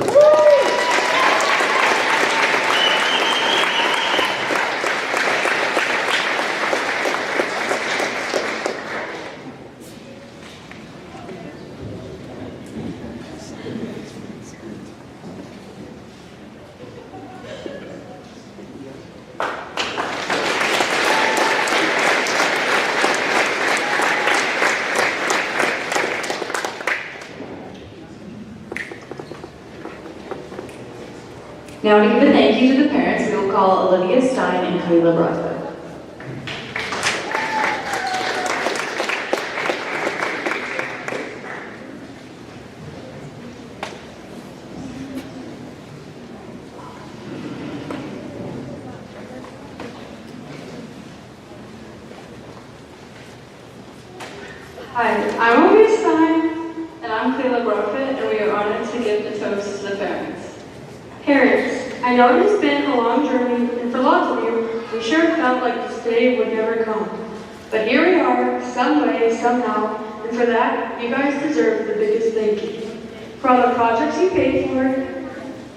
Now to give a thank you to the parents, we will call Olivia Stein and Kayla Broadfoot. Hi, I'm Olivia Stein, And I'm Cleela Brockett, and we are honored to give the toast to the parents. Parents, I know it has been a long journey, and for lots of you, we sure felt like this day would never come. But here we are, some way, somehow, and for that, you guys deserve the biggest thank you. For all the projects you paid for,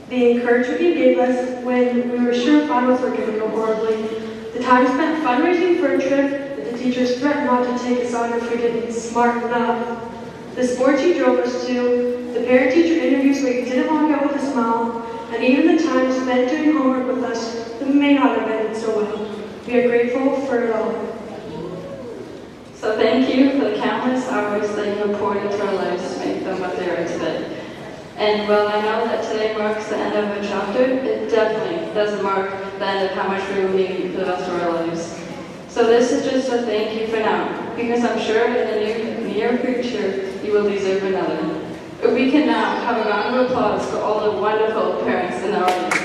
the encouragement you gave us when we were sure finals were going to go horribly, the time spent fundraising for a trip that the teachers threatened not to take us on if we didn't smart enough, the sports you drove us to, the parent-teacher interviews where you didn't walk out with a smile, and even the time spent doing homework with us that may not have ended so well. We are grateful for it all. So thank you for the countless hours that you have poured into our lives to make them what they are today. And while I know that today marks the end of a chapter, it definitely doesn't mark the end of how much we will need for the rest of our lives. So this is just a thank you for now, because I'm sure in the near future you will deserve another. If we can now have a round of applause for all the wonderful parents in the audience.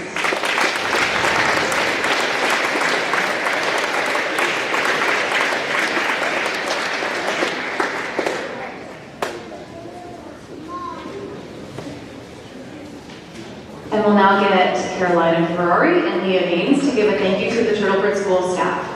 And we'll now get Carolina Ferrari and Leah Baines to give a thank you to the Turtleford School staff.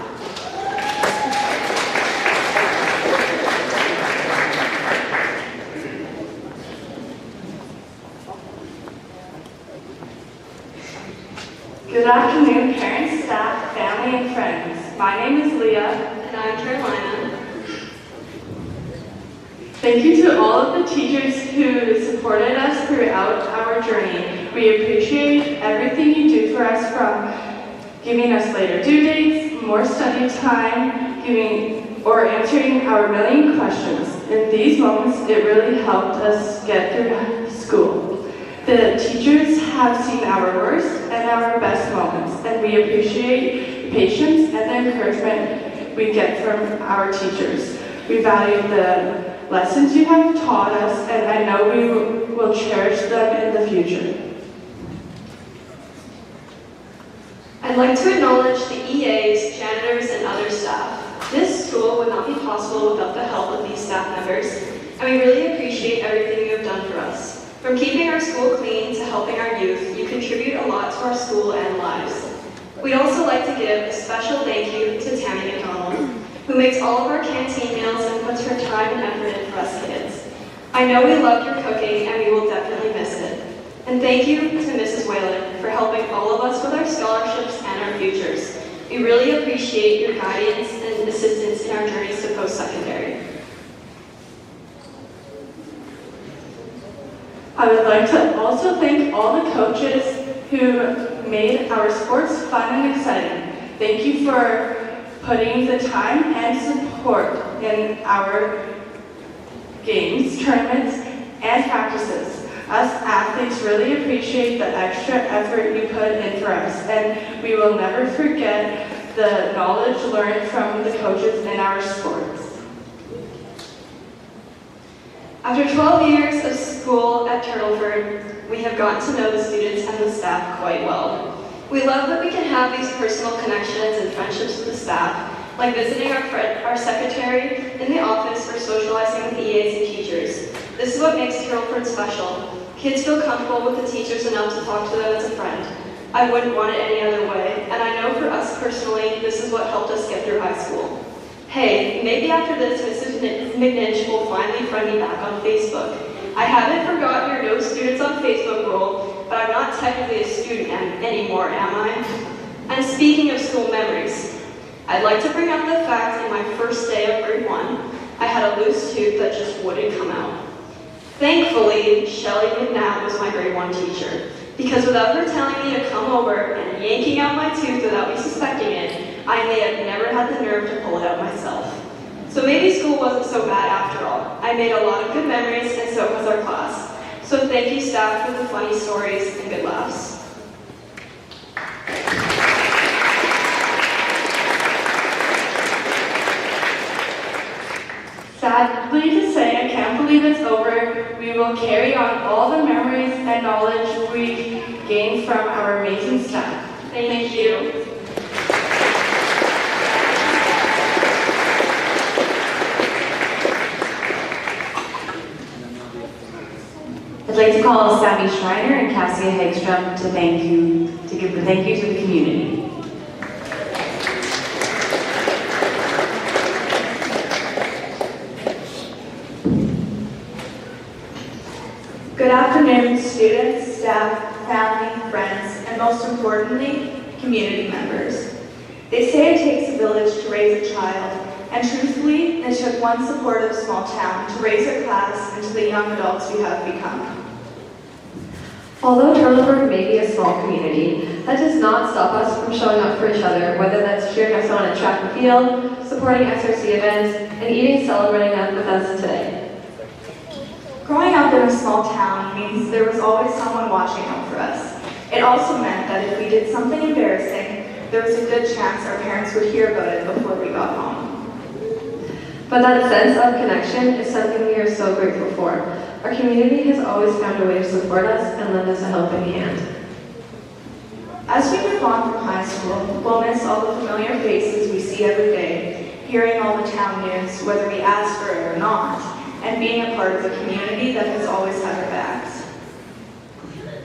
Good afternoon, parents, staff, family, and friends. My name is Leah. And I'm Carolina. Thank you to all of the teachers who supported us throughout our journey. We appreciate everything you do for us, from giving us later due dates, more study time, or answering our million questions. In these moments, it really helped us get through school. The teachers have seen our worst and our best moments, and we appreciate the patience and the encouragement we get from our teachers. We value the lessons you have taught us, and I know we will cherish them in the future. I'd like to acknowledge the EAs, janitors, and other staff. This school would not be possible without the help of these staff members, and we really appreciate everything you have done for us. From keeping our school clean to helping our youth, you contribute a lot to our school and lives. We'd also like to give a special thank you to Tammy McDonald, who makes all of our canteen meals and puts her time and effort in for us kids. I know we love your cooking, and we will definitely miss it. And thank you to Mrs. Whalen for helping all of us with our scholarships and our futures. We really appreciate your guidance and assistance in our journeys to post-secondary. I would like to also thank all the coaches who made our sports fun and exciting. Thank you for putting the time and support in our games, tournaments, and practices. Us athletes really appreciate the extra effort you put in for us, and we will never forget the knowledge learned from the coaches in our sports. After 12 years of school at Turtleford, we have gotten to know the students and the staff quite well. We love that we can have these personal connections and friendships with the staff, like visiting our secretary in the office or socializing with the EAs and teachers. This is what makes Turtleford special. Kids feel comfortable with the teachers enough to talk to them as a friend. I wouldn't want it any other way, and I know for us personally, this is what helped us get through high school. Hey, maybe after this, Mrs. McNinch will finally friend me back on Facebook. I haven't forgotten your no students on Facebook rule, but I'm not technically a student anymore, am I? And speaking of school memories, I'd like to bring up the fact in my first day of grade 1, I had a loose tooth that just wouldn't come out. Thankfully, Shelley McNabb was my grade 1 teacher, because without her telling me to come over and yanking out my tooth without me suspecting it, I may have never had the nerve to pull it out myself. So maybe school wasn't so bad after all. I made a lot of good memories, and so was our class. So thank you, staff, for the funny stories and good laughs. Sadly to say, I can't believe it's over. We will carry on all the memories and knowledge we gained from our amazing staff. Thank you. I'd like to call Sammy Schreiner and Cassia Hegstrom to give the thank you to the community. Good afternoon, students, staff, family, friends, and most importantly, community members. They say it takes a village to raise a child, and truthfully, it took one supportive small town to raise our class into the young adults we have become. Although Turtleford may be a small community, that does not stop us from showing up for each other, whether that's cheering us on at track and field, supporting SRC events, and even celebrating them with us today. Growing up in a small town means there was always someone watching out for us. It also meant that if we did something embarrassing, there was a good chance our parents would hear about it before we got home. But that sense of connection is something we are so grateful for. Our community has always found a way to support us and lend us a helping hand. As we move on from high school, we'll miss all the familiar faces we see every day, hearing all the town news, whether we ask for it or not, and being a part of a community that has always had our backs.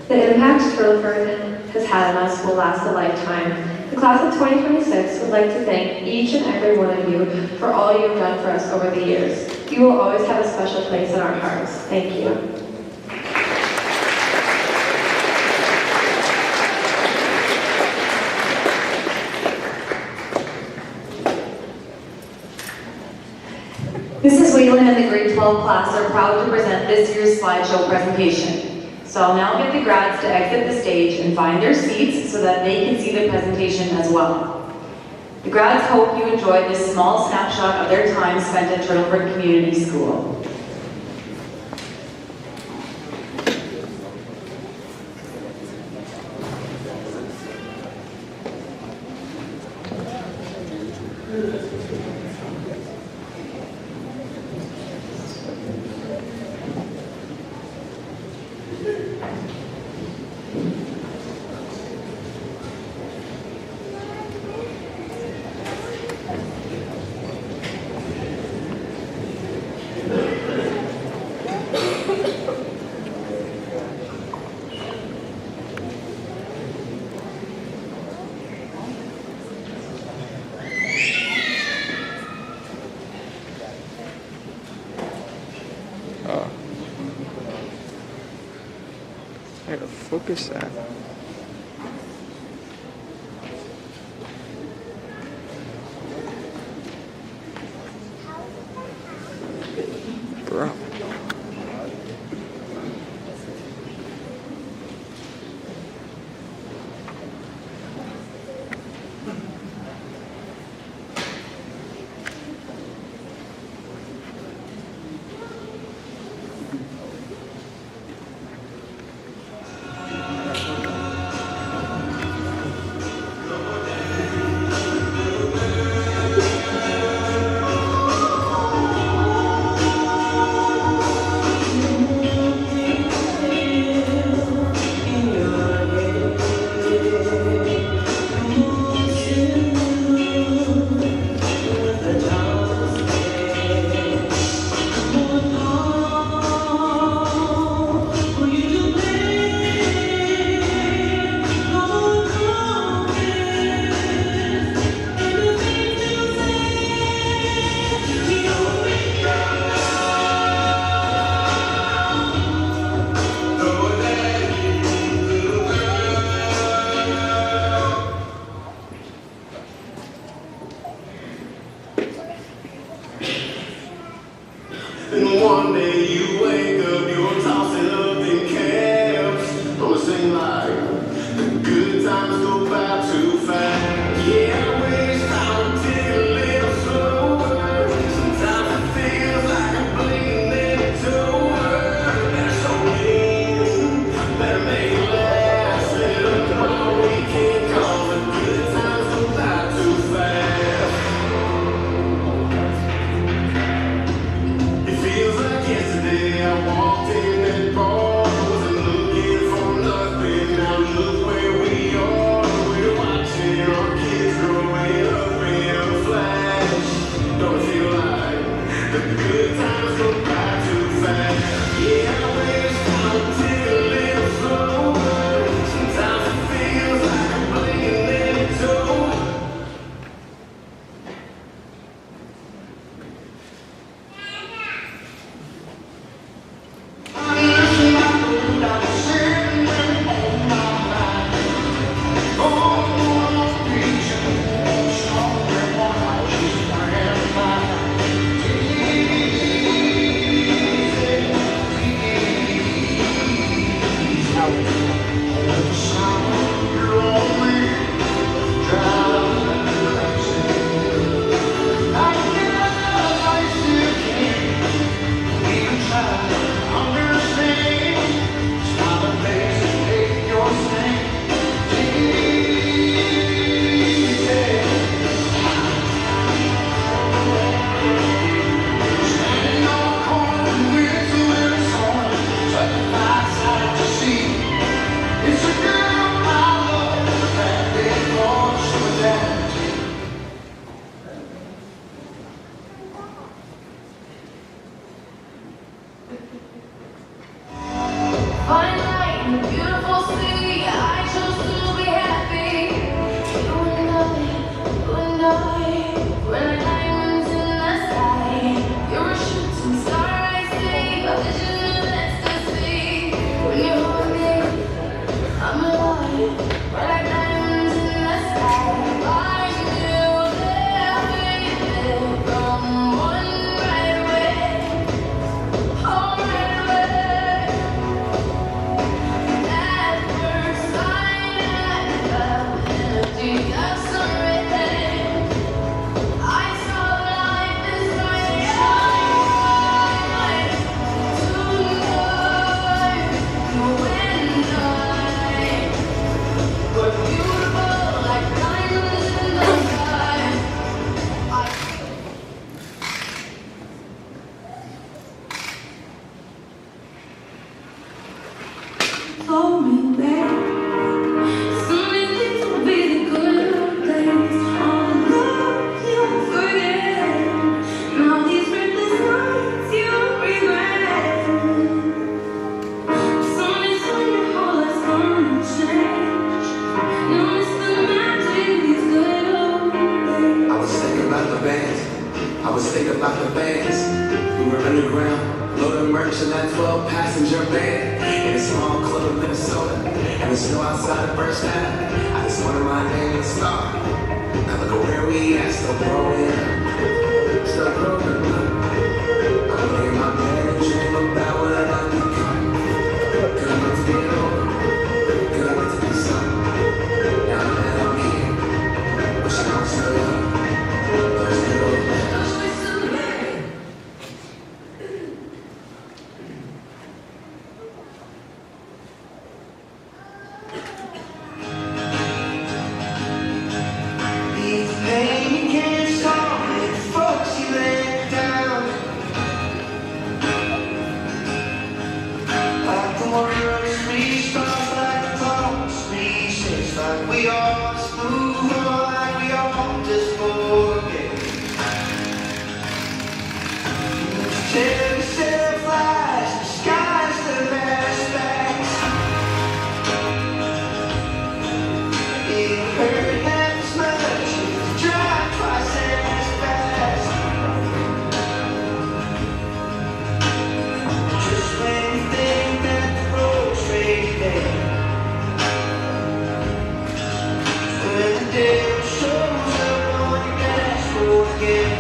The impact Turtleford has had on us will last a lifetime. The class of 2026 would like to thank each and every one of you for all you have done for us over the years. You will always have a special place in our hearts. Thank you. Mrs. Whelan and the grade 12 class are proud to present this year's slideshow presentation. So I'll now get the grads to exit the stage and find their seats so that they can see the presentation as well. The grads hope you enjoyed this small snapshot of their time spent at Turtleford Community School. I gotta focus that. Bro. And one day you wake up, you're tossing up in camps. Gonna sing like the good times go by too fast. Yeah, I wish time would take a little slower. Sometimes it feels like I'm bleeding into work. There's so many that make it last a little more weekend. 'Cause the good times go by too fast. It feels like yesterday I walked in Fine night in a beautiful city, I chose to be happy. You and I, we're like diamonds in the sky. You're a shooting star, I see, a vision of ecstasy. When you hold me, I'm alive. We're like diamonds in the sky. I knew that we'd come one right away. Oh, right away. At first sight, I felt energy of sun rays. I saw life is right tonight. You and I were beautiful like diamonds in the sky. Told me that someday these will be the good old days. All the love you forget, and all these reckless nights you regret. Someday soon your whole life's gonna change. You'll miss the magic of these good old days. I was thinking about the bands. I was thinking about the bands. We were underground, loading merch in that 12-passenger van in a small club in Minnesota, and the snow outside burst out. I just wanted my name and star. Now look at where we at, still growing up, still growing up. I'm laying my bed and dream about what I become. Couldn't wait to get older, couldn't wait to do something. Now that I'm here, wishing I was still young. Those good old days. We all just move on like we all just forget. Tell yourself lies, disguise the aspects. It hurt half as much, drive twice as fast. Just when you think that the road's straight ahead, when the devil shows up on your dashboard again.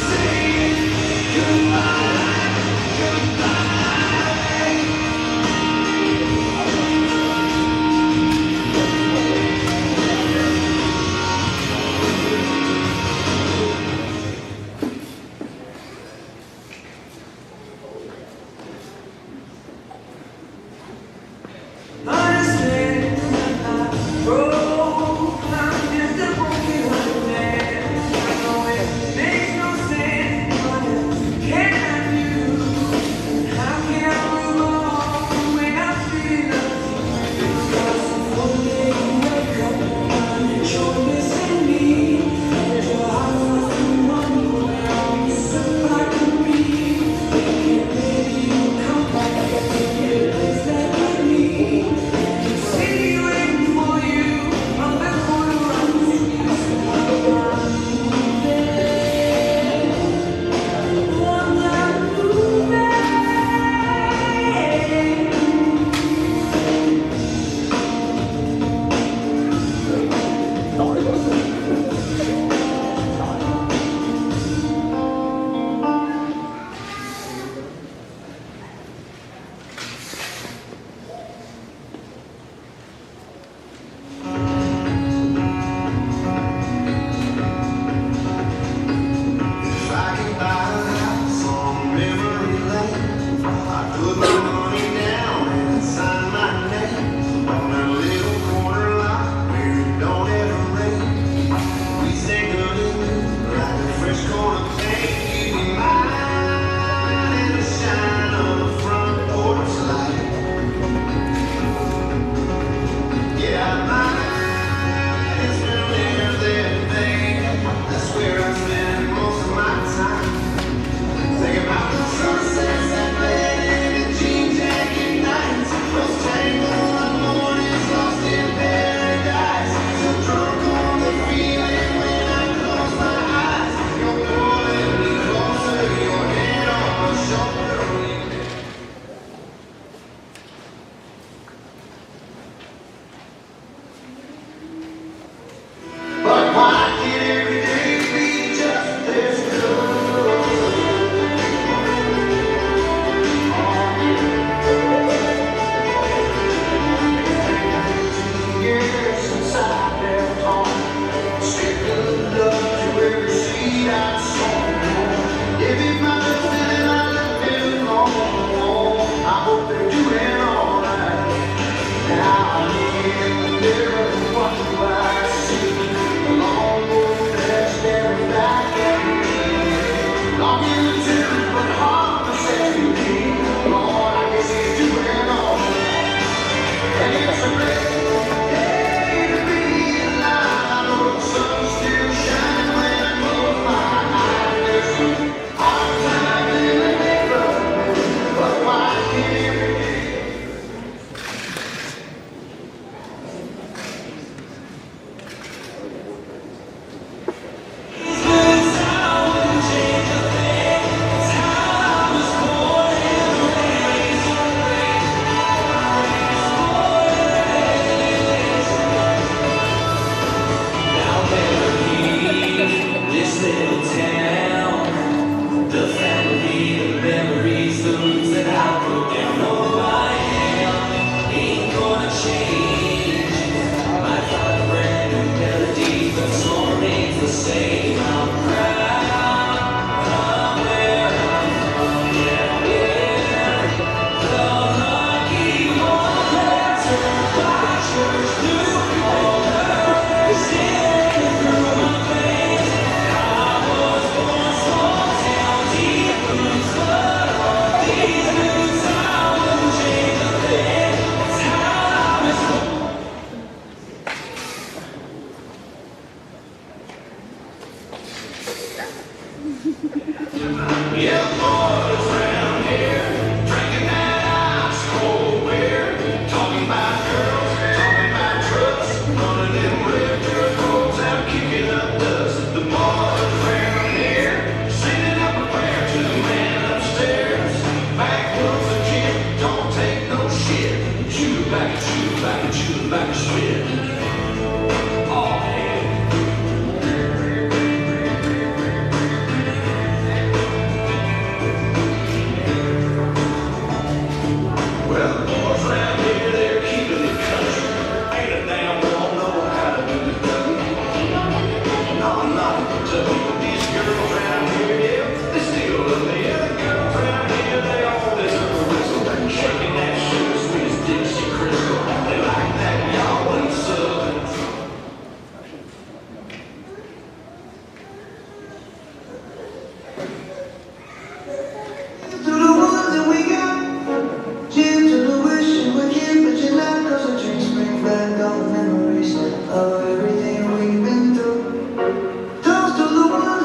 Say Back all the memories of everything we've been through. Toast to the one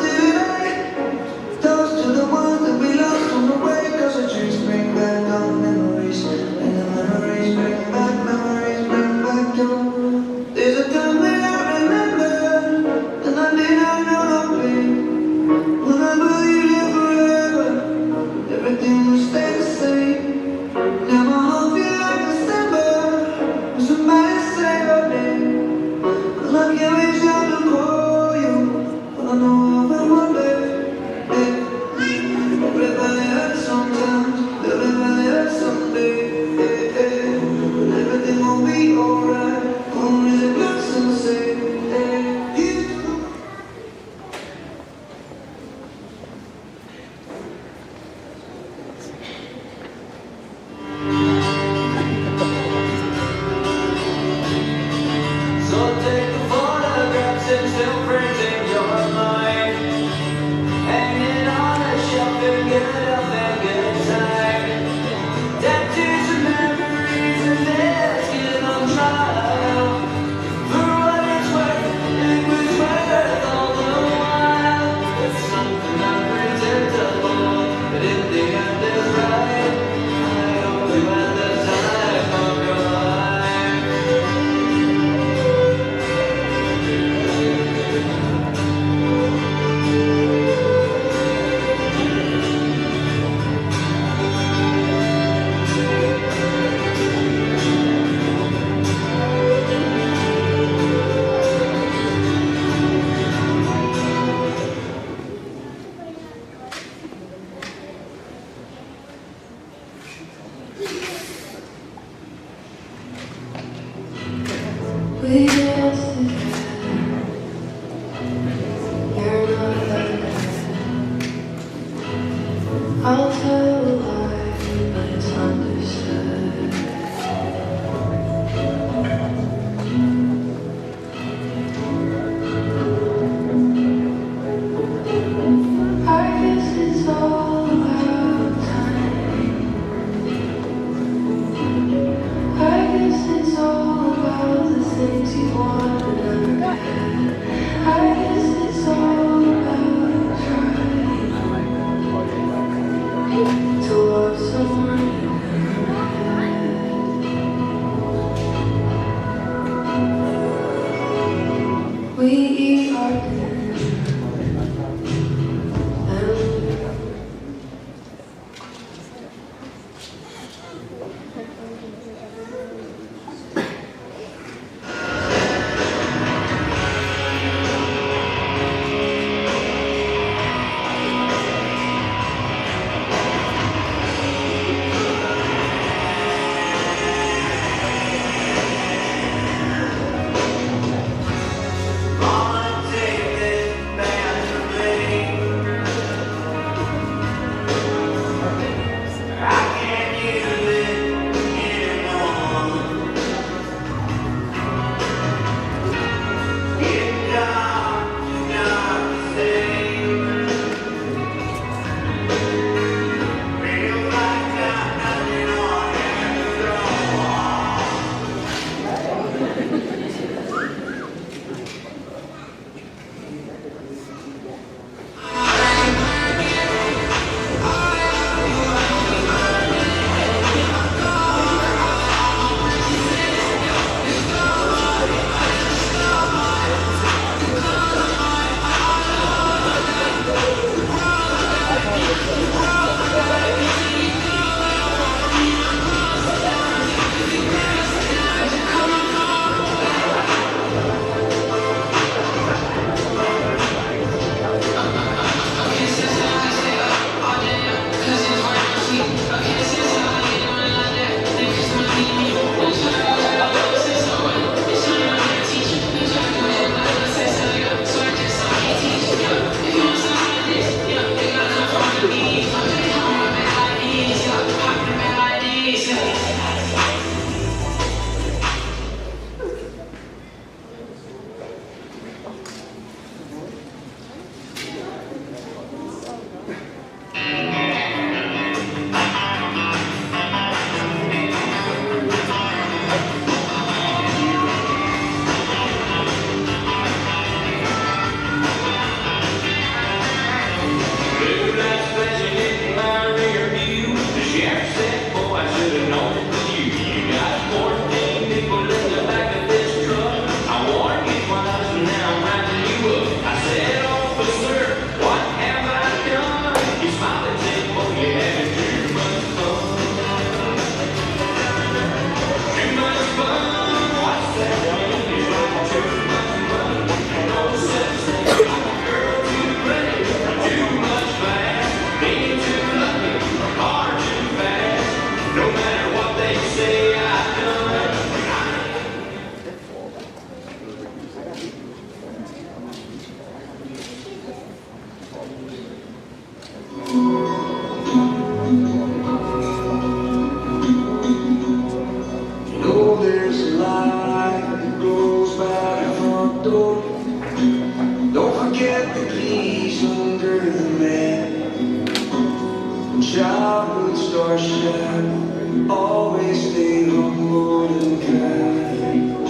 star shine, always stay humble and kind.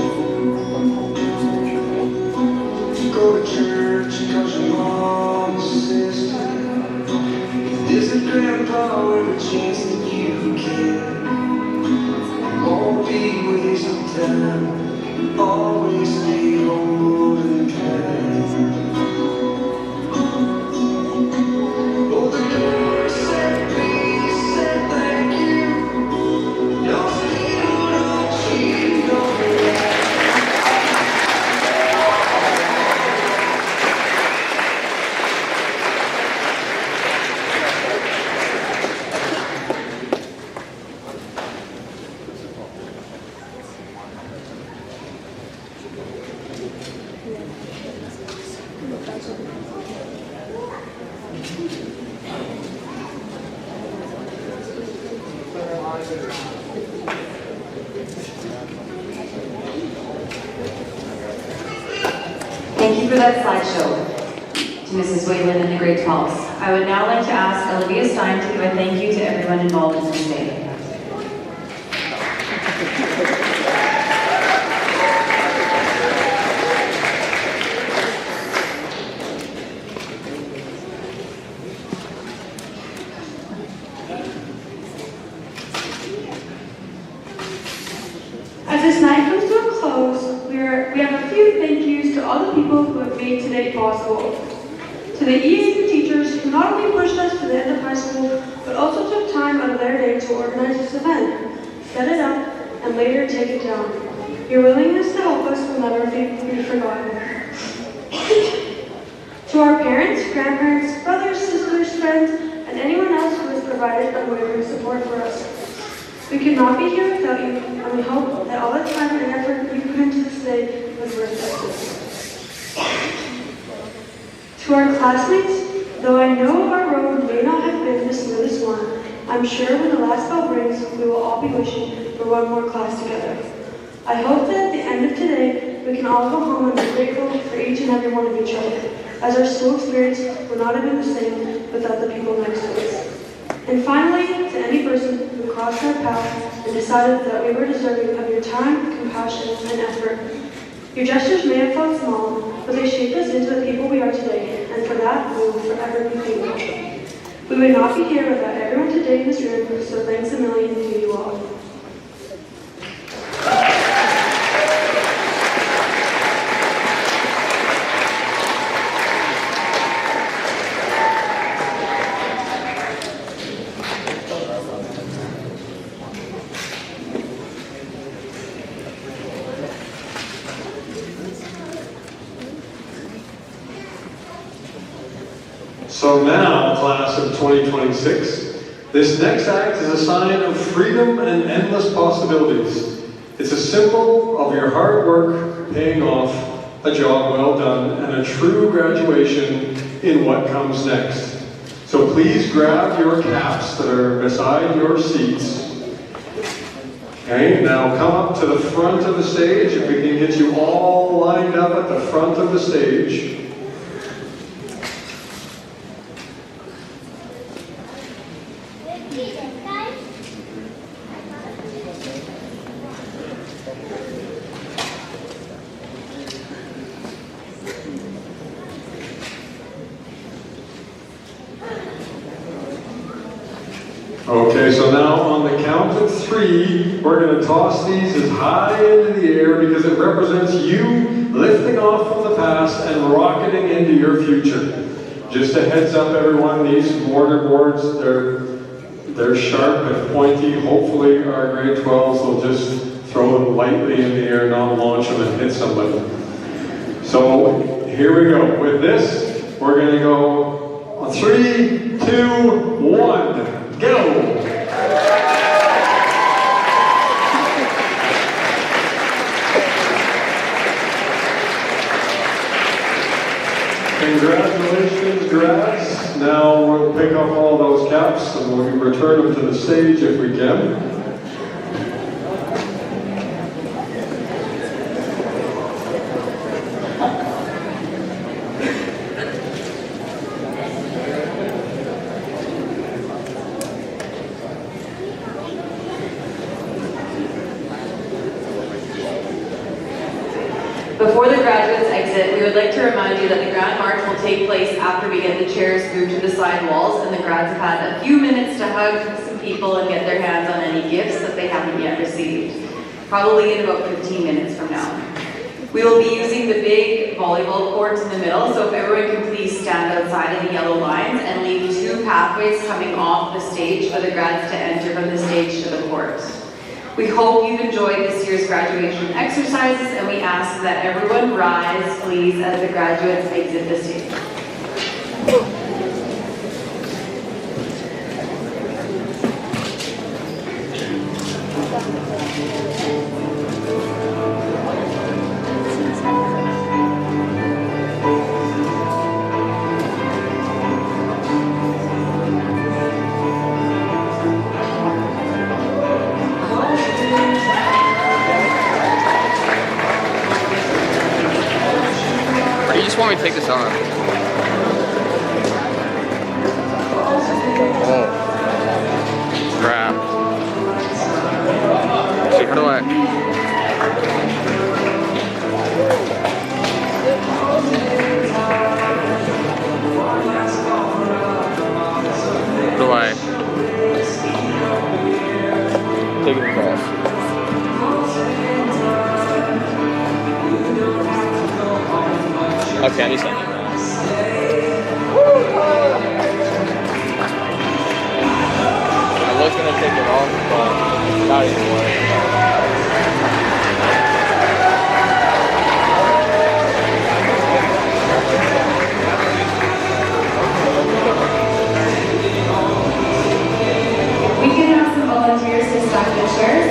Go to church cause your mom insisted. Visit grandpa every chance that you can. Won't be wasting time, always stay humble and kind. Oh, the Lord said please, said thank you. Don't steal, don't cheat, don't lie. Thank you for that slideshow to Mrs. Whalen and the grade 12s. I would now like to ask Olivia Stein to give a thank you to everyone involved in this day. As this night comes to a close, we have a few thank yous to all the people who have made today possible. To the EAs and teachers who not only pushed us to the end of high school, but also took time out of their day to organize this event, set it up, and later take it down. Your willingness to help us will never be forgotten. To our parents, grandparents, brothers, sisters, friends, and anyone else who has provided unwavering support for us. We could not be here without you, and we hope that all the time and effort you put into this day was worth it. To our classmates, though I know our road may not have been the smoothest one, I'm sure when the last bell rings, we will all be wishing for one more class together. I hope that at the end of today, we can all go home and be grateful for each and every one of each other, as our school experience would not have been the same without the people next to us. And finally, to any person who crossed our path and decided that we were deserving of your time, compassion, and effort. Your gestures may have felt small, but they shaped us into the people we are today, and for that, we will forever be thankful. We would not be here without everyone today in this room, so thanks a million to you all. So now, class of 2026, this next act is a sign of freedom and endless possibilities. It's a symbol of your hard work paying off, a job well done, and a true graduation in what comes next. So please grab your caps that are beside your seats. Okay, now come up to the front of the stage. If we can get you all lined up at the front of the stage. Okay, so now on the count of 3, we're going to toss these as high into the air because it represents you lifting off from the past and rocketing into your future. Just a heads up, everyone, these mortar boards, they're sharp and pointy. Hopefully our grade 12s will just throw them lightly in the air, not launch them and hit somebody. So here we go. With this, we're going to go on 3, 2, 1. Go! Congratulations, grads. Now we'll pick up all those caps and we'll return them to the stage if we can. Before the graduates exit, we would like to remind you that the Grand March will take place after we get the chairs moved to the side walls and the grads have had a few minutes to hug some people and get their hands on any gifts that they haven't yet received. Probably in about 15 minutes from now. We will be using the big volleyball courts in the middle, so if everyone can please stand outside in the yellow lines and leave 2 pathways coming off the stage for the grads to enter from the stage to the court. We hope you've enjoyed this year's graduation exercises, and we ask that everyone rise, please, as the graduates exit the stage. Or do you just want me to take this on? Oh. Crap. Actually, how do I? How do I? Take it off. Okay, I need something. I was gonna take it off, but not anymore. We can have some volunteers to stack the chairs.